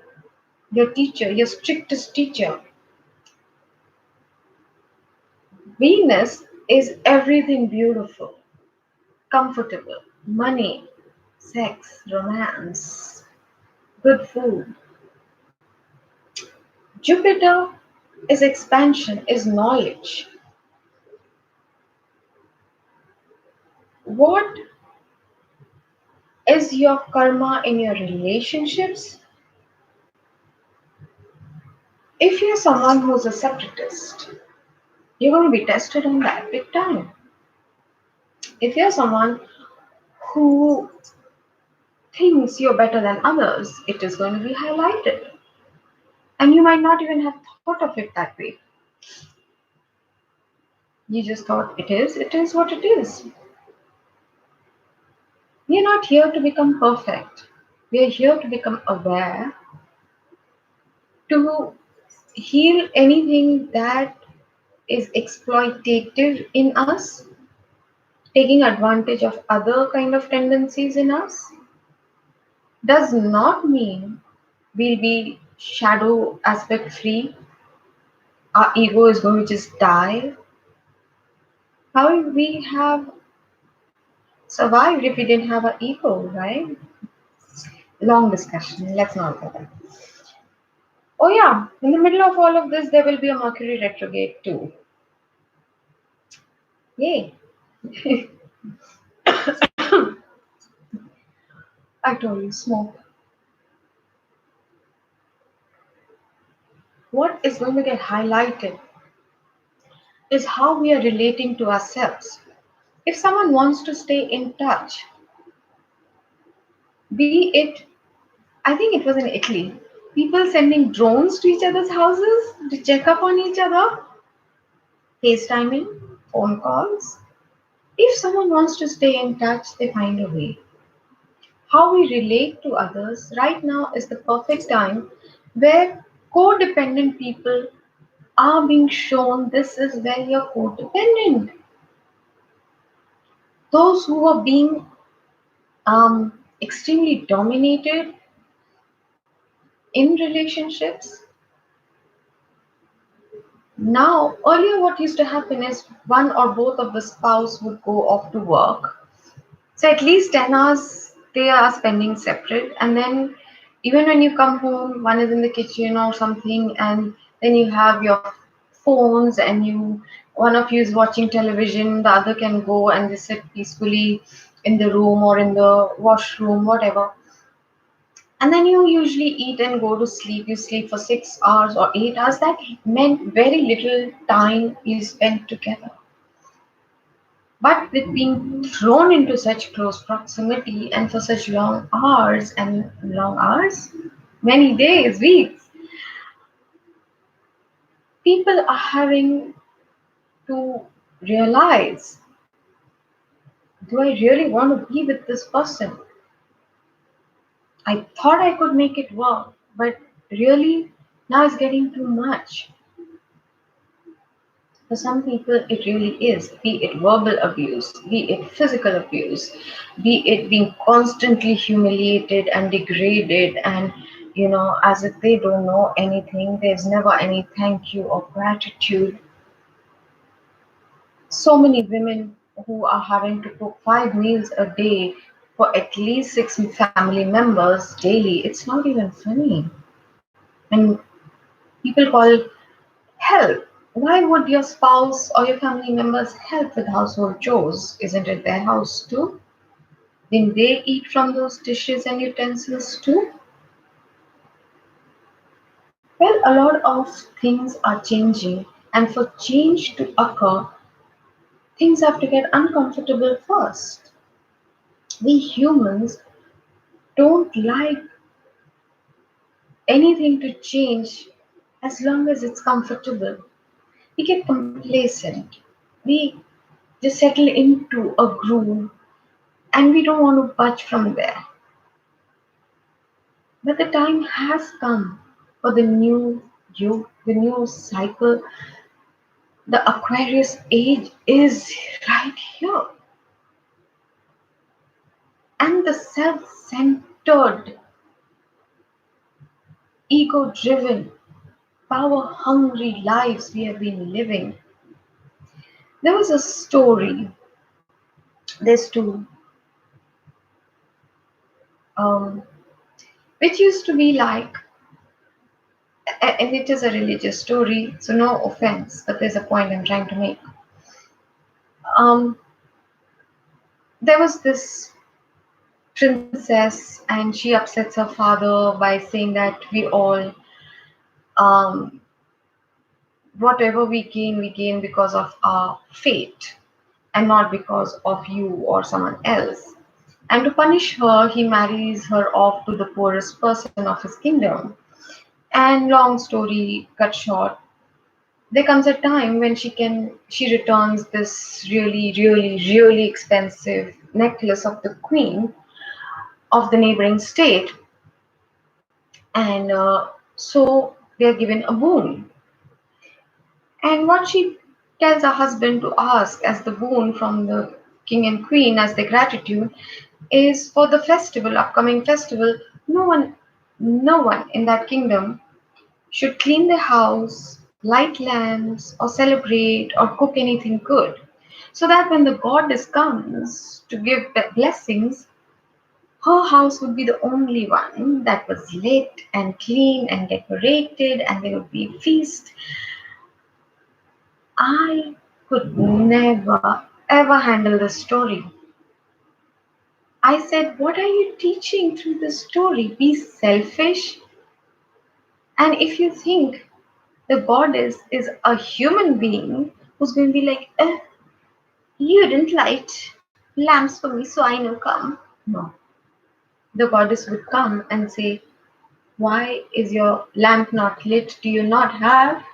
your teacher, your strictest teacher. Venus is everything beautiful, comfortable, money, sex, romance, good food. Jupiter is expansion, is knowledge. What is your karma in your relationships? If you're someone who's a separatist, you're going to be tested on that big time. If you're someone who thinks you're better than others, it is going to be highlighted. And you might not even have thought of it that way. You just thought it is what it is. We are not here to become perfect. We are here to become aware, to heal anything that is exploitative in us, taking advantage of other kind of tendencies in us, does not mean we'll be shadow aspect free. Our ego is going to just die. How would we have survived if we didn't have our ego, right? Long discussion. Let's not go there. Oh yeah, in the middle of all of this, there will be a Mercury retrograde too. Yay! I told you, smoke. What is going to get highlighted is how we are relating to ourselves. If someone wants to stay in touch, be it, I think it was in Italy, people sending drones to each other's houses to check up on each other, FaceTiming, phone calls. If someone wants to stay in touch, they find a way. How we relate to others right now is the perfect time where codependent people are being shown this is where you're codependent. Those who are being extremely dominated in relationships. Now, earlier, what used to happen is one or both of the spouse would go off to work. So, at least 10 hours they are spending separate. And then, even when you come home, one is in the kitchen or something, and then you have your phones, and one of you is watching television, the other can go and just sit peacefully in the room or in the washroom, whatever. And then you usually eat and go to sleep. You sleep for 6 hours or 8 hours. That meant very little time you spent together. But with being thrown into such close proximity and for such long hours, many days, weeks, people are having to realize, do I really want to be with this person? I thought I could make it work, but really now it's getting too much. For some people, it really is, be it verbal abuse, be it physical abuse, be it being constantly humiliated and degraded, and as if they don't know anything, there's never any thank you or gratitude. So many women who are having to cook 5 meals a day for at least 6 family members daily, it's not even funny. And people call help. Why would your spouse or your family members help with household chores? Isn't it their house too? Didn't they eat from those dishes and utensils too? Well, a lot of things are changing, and for change to occur, things have to get uncomfortable first. We humans don't like anything to change as long as it's comfortable. We get complacent. We just settle into a groove and we don't want to budge from there. But the time has come for the new you, the new cycle. The Aquarius age is right here. And the self centered, ego driven, power hungry lives we have been living. There was a story, there's two, um, which used to be like, and it is a religious story, so no offense, but there's a point I'm trying to make. Um, there was this princess, and she upsets her father by saying that um, whatever we gain because of our fate, and not because of you or someone else. And to punish her, he marries her off to the poorest person of his kingdom. And long story cut short, There comes a time when she returns this really, really, really expensive necklace of the queen of the neighboring state, and so they're given a boon. And what she tells her husband to ask as the boon from the king and queen as their gratitude is for the festival, upcoming festival, no one in that kingdom should clean the house, light lamps, or celebrate or cook anything good. So that when the goddess comes to give blessings, her house would be the only one that was lit and clean and decorated, and there would be a feast. I could never ever handle the story. I said, what are you teaching through the story? Be selfish. And if you think the goddess is a human being who's going to be like, you didn't light lamps for me, so I know come. No. The goddess would come and say, why is your lamp not lit? Do you not have?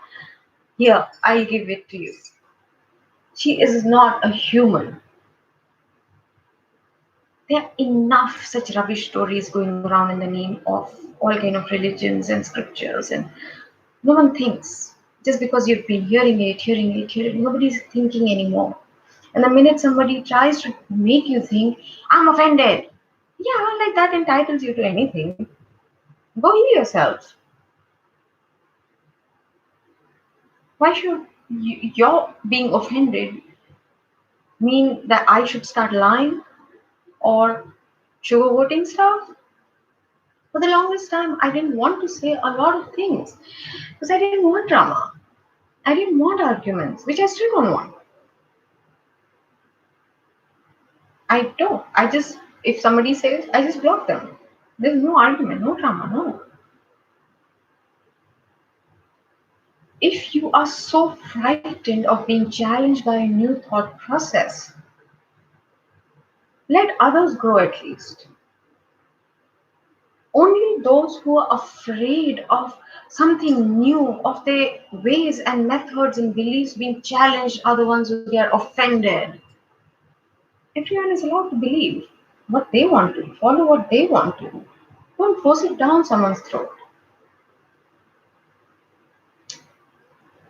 Here, I'll give it to you. She is not a human. There are enough such rubbish stories going around in the name of all kind of religions and scriptures, and no one thinks. Just because you've been hearing it, nobody's thinking anymore. And the minute somebody tries to make you think, I'm offended, yeah, like that entitles you to anything. Go heal yourself. Why should your being offended mean that I should start lying or sugarcoating stuff? For the longest time, I didn't want to say a lot of things because I didn't want drama. I didn't want arguments, which I still don't want. I don't. I just, if somebody says, I just block them. There's no argument, no drama, no. If you are so frightened of being challenged by a new thought process, let others grow at least. Only those who are afraid of something new, of their ways and methods and beliefs being challenged, are the ones who get offended. Everyone is allowed to believe what they want to, follow what they want to. Don't force it down someone's throat.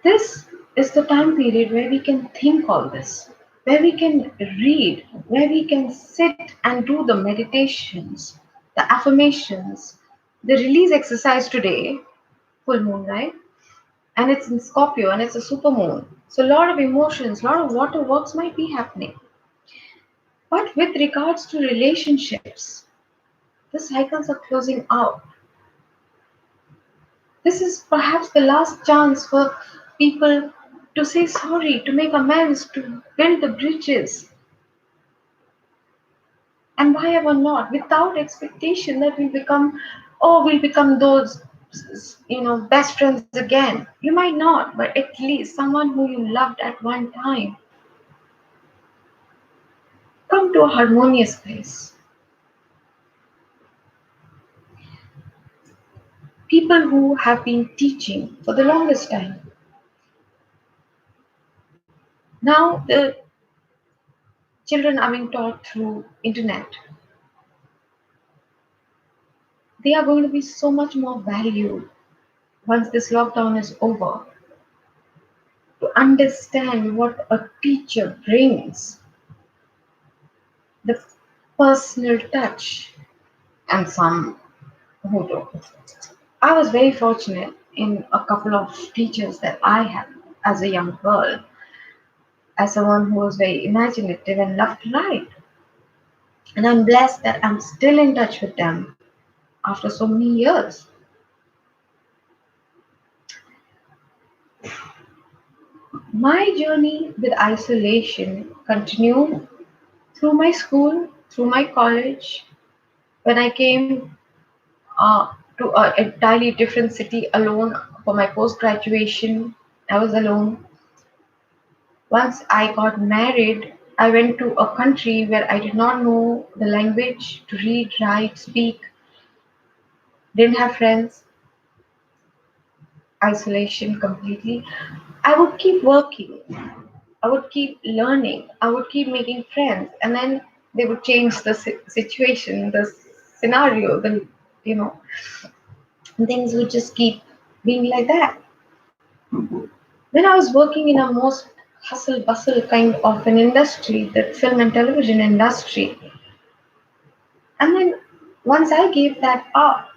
This is the time period where we can think all this, where we can read, where we can sit and do the meditations, the affirmations, the release exercise today, full moon, right? And it's in Scorpio and it's a super moon. So a lot of emotions, a lot of water works might be happening. But with regards to relationships, the cycles are closing out. This is perhaps the last chance for people to say sorry, to make amends, to build the bridges. And why ever not? Without expectation that we'll become those, best friends again. You might not, but at least someone who you loved at one time. Come to a harmonious place. People who have been teaching for the longest time. Now the children are being taught through internet. They are going to be so much more valued once this lockdown is over to understand what a teacher brings, the personal touch, and some who don't. I was very fortunate in a couple of teachers that I had as a young girl, as someone who was very imaginative and loved to write. And I'm blessed that I'm still in touch with them after so many years. My journey with isolation continued through my school, through my college. When I came to a entirely different city alone for my post graduation, I was alone. Once I got married, I went to a country where I did not know the language to read, write, speak, didn't have friends. isolation completely, I would keep working. I would keep learning. I would keep making friends, and then they would change the situation, the scenario, the you know, things would just keep being like that. Then I was working in a most hustle bustle kind of an industry, the film and television industry, and then once I gave that up,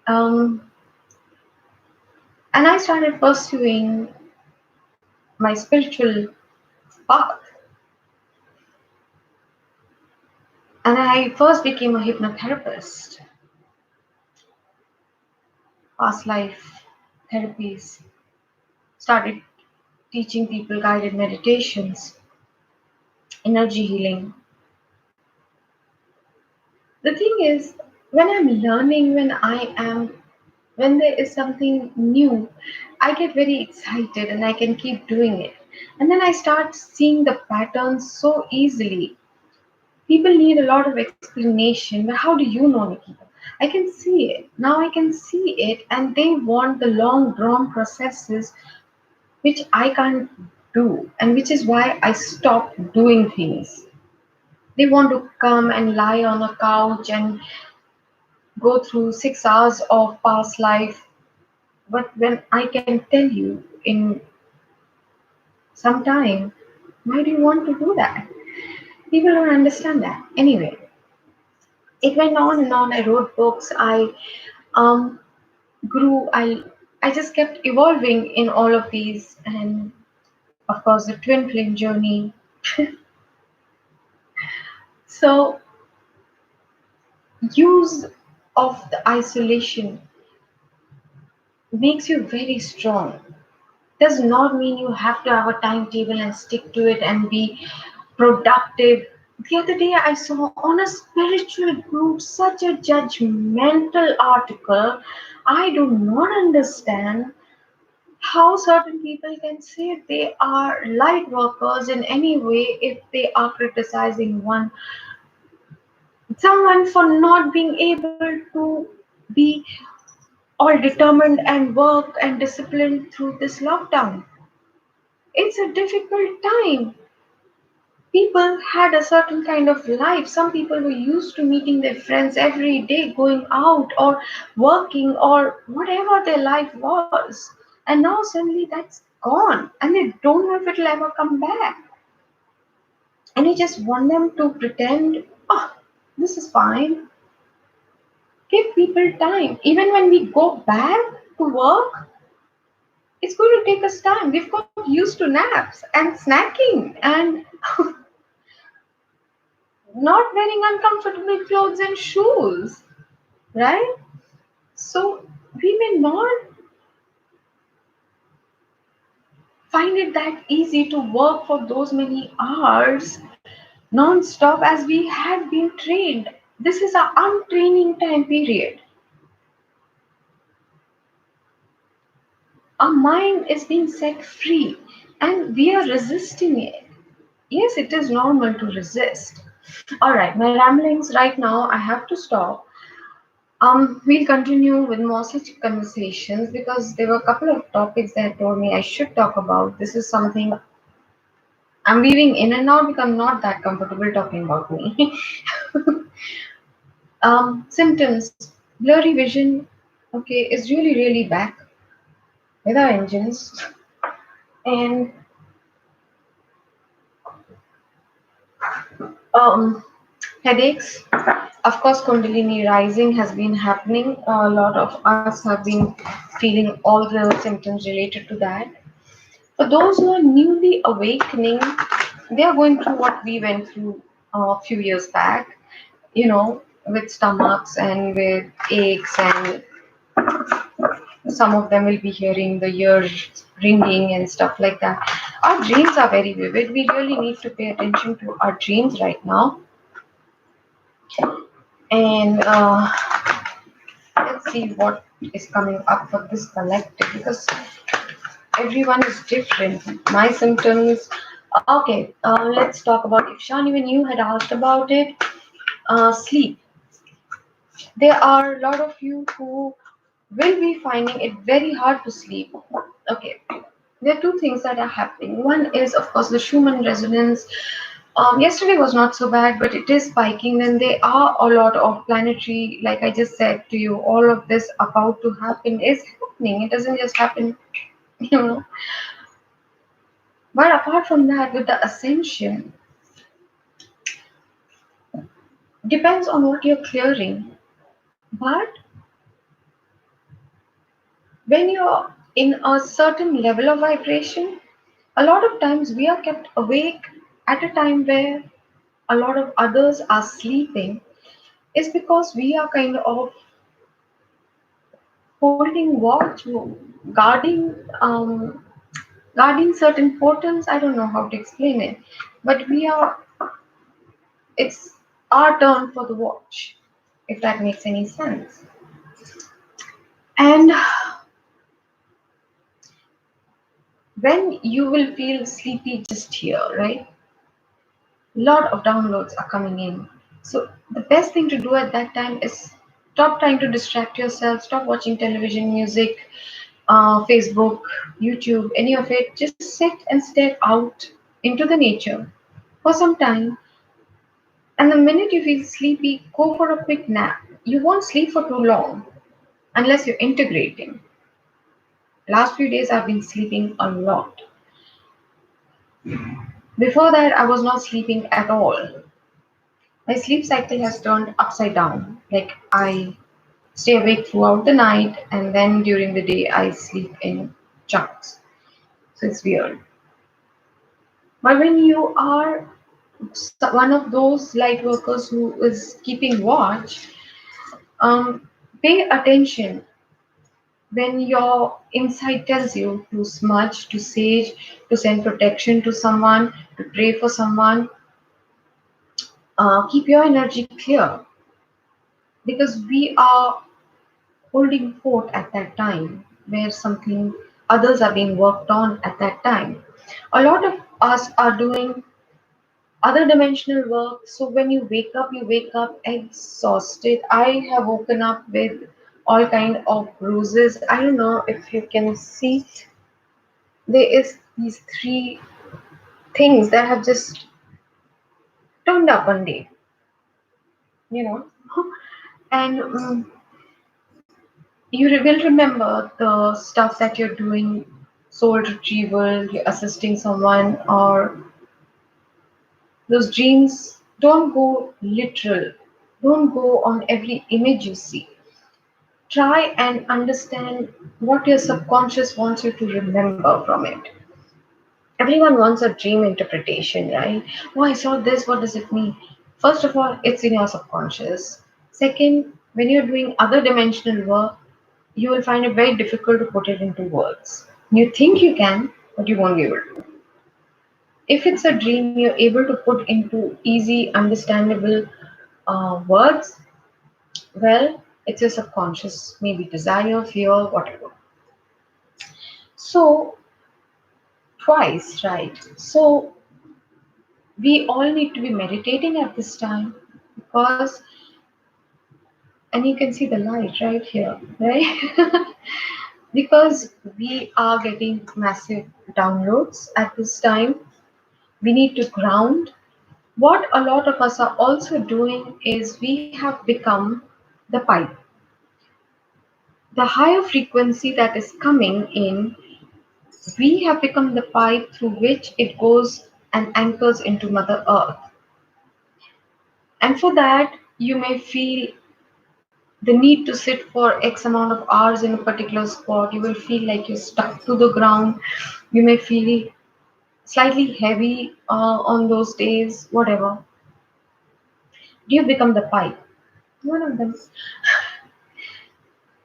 um, and I started pursuing my spiritual path, and I first became a hypnotherapist, past life therapies, started teaching people guided meditations, energy healing. The thing is, when I'm learning, when there is something new, I get very excited and I can keep doing it. And then I start seeing the patterns so easily. People need a lot of explanation, but how do you know, Nikita? I can see it. Now I can see it, and they want the long drawn processes which I can't do, and which is why I stopped doing things. They want to come and lie on a couch and go through 6 hours of past life. But when I can tell you in some time, why do you want to do that? People don't understand that. Anyway, it went on and on. I wrote books. I um, grew. I just kept evolving in all of these, and of course, the twin flame journey. So, use of the isolation makes you very strong. Does not mean you have to have a timetable and stick to it and be productive. The other day I saw on a spiritual group such a judgmental article. I do not understand how certain people can say they are light workers in any way if they are criticizing someone for not being able to be all determined and work and disciplined through this lockdown. It's a difficult time. People had a certain kind of life. Some people were used to meeting their friends every day, going out or working or whatever their life was. And now suddenly that's gone and they don't know if it'll ever come back. And you just want them to pretend, oh, this is fine. Give people time. Even when we go back to work, it's going to take us time. We've got used to naps and snacking and not wearing uncomfortable clothes and shoes, right? So we may not find it that easy to work for those many hours non-stop as we had been trained. This is our untraining time period. Our mind is being set free and we are resisting it. Yes, it is normal to resist. All right, my ramblings right now, I have to stop. We'll continue with more such conversations because there were a couple of topics that told me I should talk about. This is something I'm weaving in and out because I'm not that comfortable talking about me. Symptoms, blurry vision, okay, is really, really back with our engines. And um, headaches, of course, Kundalini rising has been happening. A lot of us have been feeling all the symptoms related to that. For those who are newly awakening, they are going through what we went through a few years back, with stomachs and with aches, and some of them will be hearing the ears ringing and stuff like that. Our dreams are very vivid. We really need to pay attention to our dreams right now. And let's see what is coming up for this collective because everyone is different. My symptoms. Okay, let's talk about if Shani, when you had asked about it, sleep. There are a lot of you who will be finding it very hard to sleep. Okay, there are two things that are happening. One is, of course, the Schumann resonance. Yesterday was not so bad, but it is spiking. Then there are a lot of planetary, like I just said to you, all of this about to happen is happening. It doesn't just happen, you know. But apart from that, with the ascension, depends on what you're clearing. But when you're in a certain level of vibration, a lot of times we are kept awake at a time where a lot of others are sleeping, is because we are kind of holding watch, guarding, guarding certain portals. I don't know how to explain it, but we are. It's our turn for the watch, if that makes any sense. And when you will feel sleepy just here, right? Lot of downloads are coming in. So the best thing to do at that time is stop trying to distract yourself, stop watching television, music, Facebook, YouTube, any of it. Just sit and stare out into the nature for some time. And the minute you feel sleepy, go for a quick nap. You won't sleep for too long unless you're integrating. Last few days I've been sleeping a lot. Before that, I was not sleeping at all. My sleep cycle has turned upside down. Like I stay awake throughout the night and then during the day I sleep in chunks. So it's weird. But when you are one of those light workers who is keeping watch, pay attention when your inside tells you to smudge, to sage, to send protection to someone, to pray for someone. Keep your energy clear because we are holding fort at that time where something others are being worked on at that time. A lot of us are doing other dimensional work. So when you wake up exhausted. I have woken up with all kind of bruises. I don't know if you can see. There is these three things that have just turned up one day, you know. And you will remember the stuff that you're doing, soul retrieval, you're assisting someone, or those dreams. Don't go literal. Don't go on every image you see. Try and understand what your subconscious wants you to remember from it. Everyone wants a dream interpretation, right? Oh, I saw this, what does it mean? First of all, it's in your subconscious. Second, when you're doing other dimensional work, you will find it very difficult to put it into words. You think you can, but you won't be able to. If it's a dream you're able to put into easy, understandable words, well, it's your subconscious, maybe desire, fear, whatever. So, twice, right? So, we all need to be meditating at this time because, and you can see the light right here, right? Because we are getting massive downloads at this time. We need to ground. What a lot of us are also doing is we have become the pipe. The higher frequency that is coming in, we have become the pipe through which it goes and anchors into Mother Earth. And for that, you may feel the need to sit for X amount of hours in a particular spot. You will feel like you're stuck to the ground. You may feel slightly heavy on those days, whatever. You become the pipe. One of them.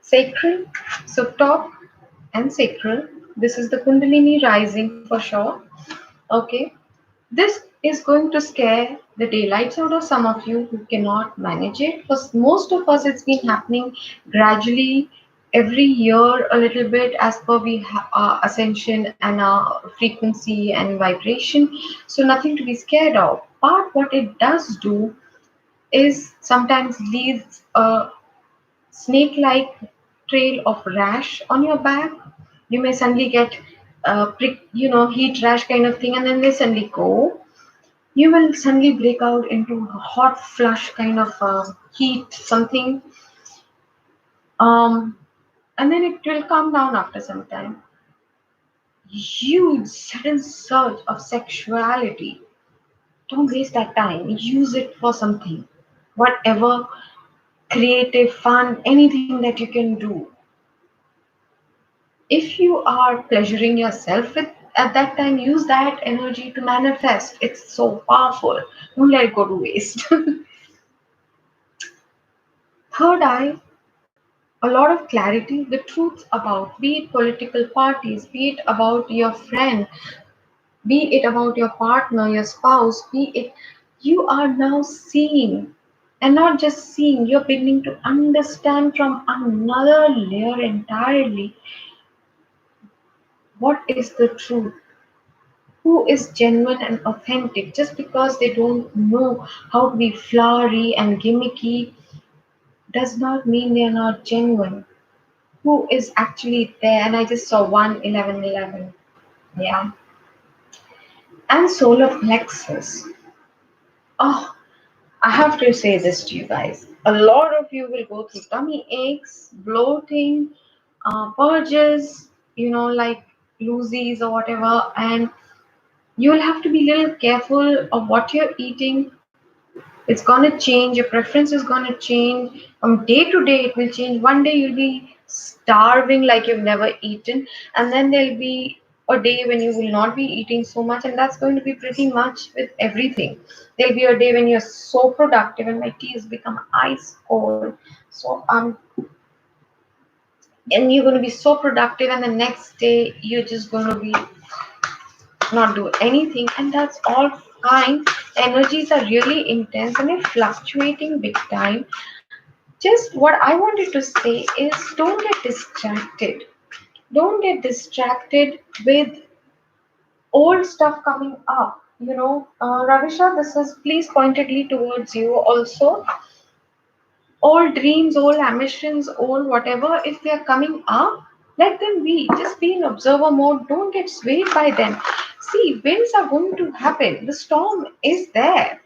Sacral. So top and sacral. This is the Kundalini rising for sure. Okay. This is going to scare the daylights out of some of you who cannot manage it. For most of us, it's been happening gradually every year a little bit as per our ascension and our frequency and vibration. So nothing to be scared of. But what it does do is sometimes leaves a snake-like trail of rash on your back. You may suddenly get prick, heat rash kind of thing, and then they suddenly go. You will suddenly break out into a hot flush kind of heat, something, um, and then it will calm down after some time. Huge sudden surge of sexuality. Don't waste that time. Use it for something, whatever creative, fun, anything that you can do. If you are pleasuring yourself with at that time, use that energy to manifest. It's so powerful. Don't let it go to waste. Third eye, a lot of clarity, the truth about, be it political parties, be it about your friend, be it about your partner, your spouse, be it, you are now seeing, and not just seeing, you're beginning to understand from another layer entirely what is the truth, who is genuine and authentic. Just because they don't know how to be flowery and gimmicky does not mean they are not genuine. Who is actually there? And I just saw 11111. Yeah. And solar plexus. Oh, I have to say this to you guys. A lot of you will go through tummy aches, bloating, purges, like loosies or whatever, and you will have to be a little careful of what you're eating. It's gonna change. Your preference is gonna change from day to day. It will change. One day you'll be starving like you've never eaten, and then there'll be a day when you will not be eating so much, and that's going to be pretty much with everything. There'll be a day when you're so productive, and my tea has become ice cold. So and you're going to be so productive, and the next day you're just going to be not do anything, and that's all fine. The energies are really intense and they're fluctuating big time. Just what I wanted to say is, don't get distracted. Don't get distracted with old stuff coming up. Ravisha, this is please pointedly towards you also. Old dreams, old ambitions, old whatever, if they are coming up, let them be. Just be in observer mode. Don't get swayed by them. See, winds are going to happen. The storm is there.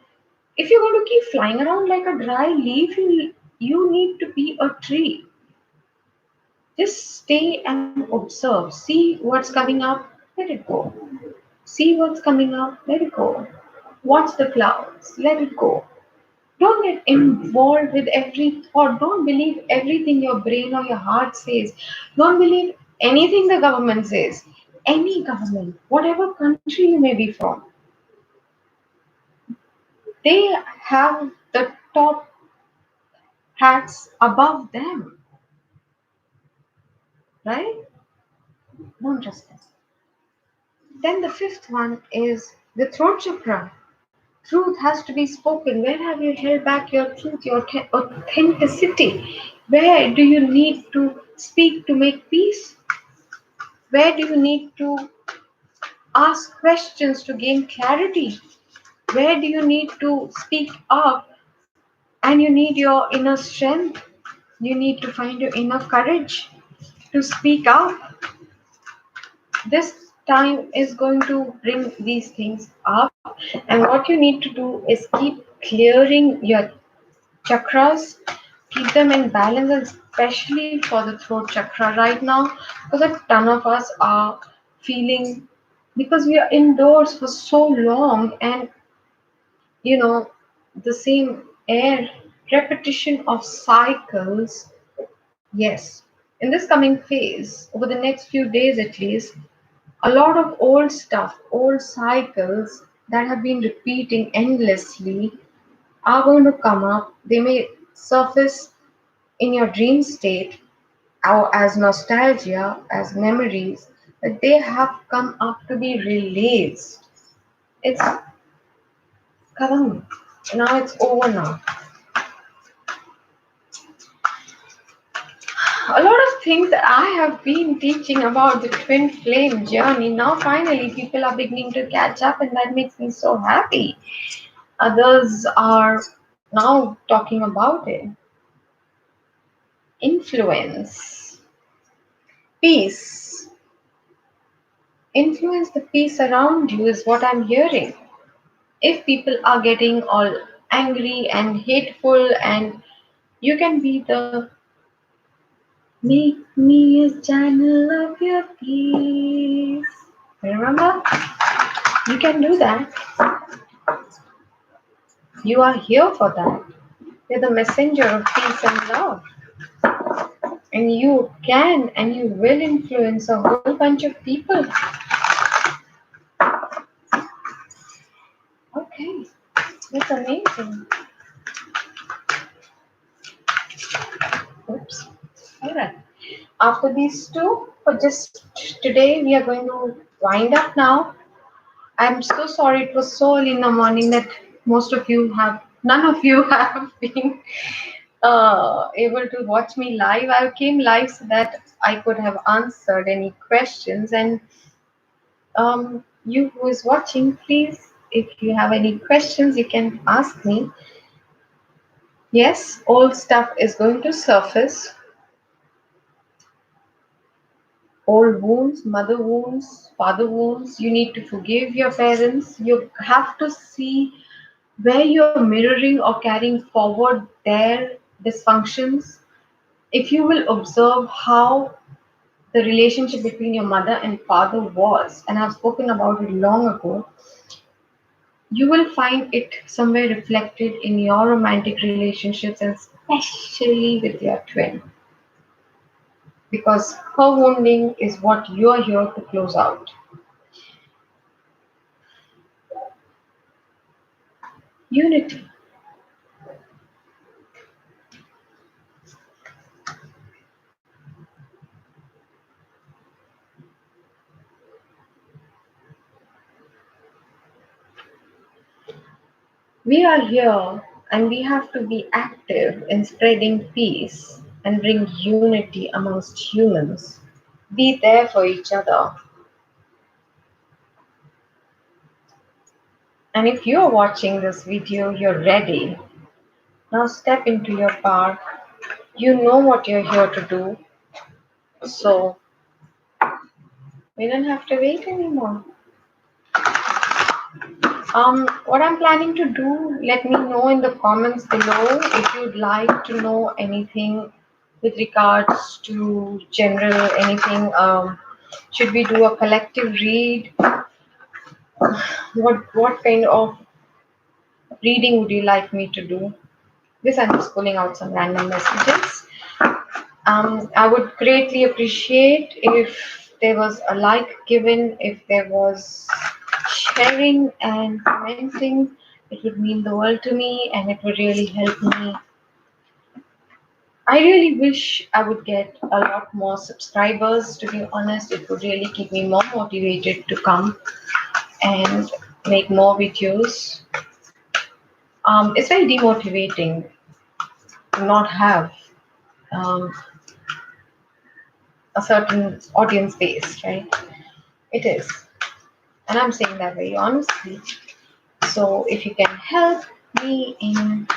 If you're going to keep flying around like a dry leaf, you need to be a tree. Just stay and observe. See what's coming up, let it go. See what's coming up, let it go. Watch the clouds, let it go. Don't get involved with every thought. Don't believe everything your brain or your heart says. Don't believe anything the government says. Any government, whatever country you may be from, they have the top hats above them, right? Don't trust this. Then the fifth one is the throat chakra. Truth has to be spoken. Where have you held back your truth, your authenticity? Where do you need to speak to make peace? Where do you need to ask questions to gain clarity? Where do you need to speak up and you need your inner strength? You need to find your inner courage to speak up. This time is going to bring these things up, and what you need to do is keep clearing your chakras, keep them in balance, and especially for the throat chakra right now, because a ton of us are feeling, because we are indoors for so long, and you know the same air, repetition of cycles. Yes, in this coming phase, over the next few days at least, a lot of old stuff, old cycles that have been repeating endlessly are going to come up. They may surface in your dream state or as nostalgia, as memories, but they have come up to be released. It's come. Now it's over now. A lot of things that I have been teaching about the twin flame journey, now finally people are beginning to catch up, and that makes me so happy. Others are now talking about it. Influence. peace. Influence the peace around you is what I'm hearing. If people are getting all angry and hateful, and you can be the make me a channel of your peace. Remember? You can do that. You are here for that. You're the messenger of peace and love. And you can and you will influence a whole bunch of people. Okay, that's amazing. Oops. All right. After these two, for just today, we are going to wind up now. I'm so sorry it was so early in the morning that none of you have been able to watch me live. I came live so that I could have answered any questions. And you who is watching, please, if you have any questions, you can ask me. Yes, old stuff is going to surface. Old wounds, mother wounds, father wounds. You need to forgive your parents. You have to see where you're mirroring or carrying forward their dysfunctions. If you will observe how the relationship between your mother and father was, and I've spoken about it long ago, you will find it somewhere reflected in your romantic relationships and especially with your twin. Because her wounding is what you're here to close out. Unity. We are here and we have to be active in spreading peace and bring unity amongst humans. Be there for each other. And if you're watching this video, you're ready. Now step into your power. You know what you're here to do. So we don't have to wait anymore. What I'm planning to do, let me know in the comments below if you'd like to know anything with regards to general anything. Should we do a collective read? What kind of reading would you like me to do? This I'm just pulling out some random messages. I would greatly appreciate if there was a like given, if there was sharing and commenting. It would mean the world to me and it would really help me. I really wish I would get a lot more subscribers, to be honest. It would really keep me more motivated to come and make more videos. It's very demotivating to not have um, a certain audience base, right? It is. And I'm saying that very honestly. So if you can help me in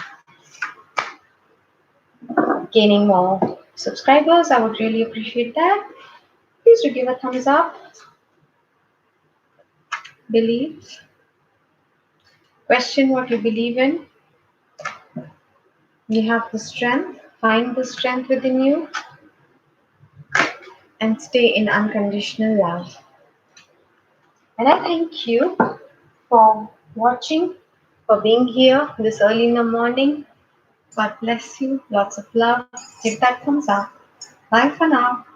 gaining more subscribers, I would really appreciate that. Please do give a thumbs up. Believe. Question what you believe in. You have the strength. Find the strength within you and stay in unconditional love. And I thank you for watching, for being here this early in the morning. God bless you. Lots of love. Give that thumbs up. Bye for now.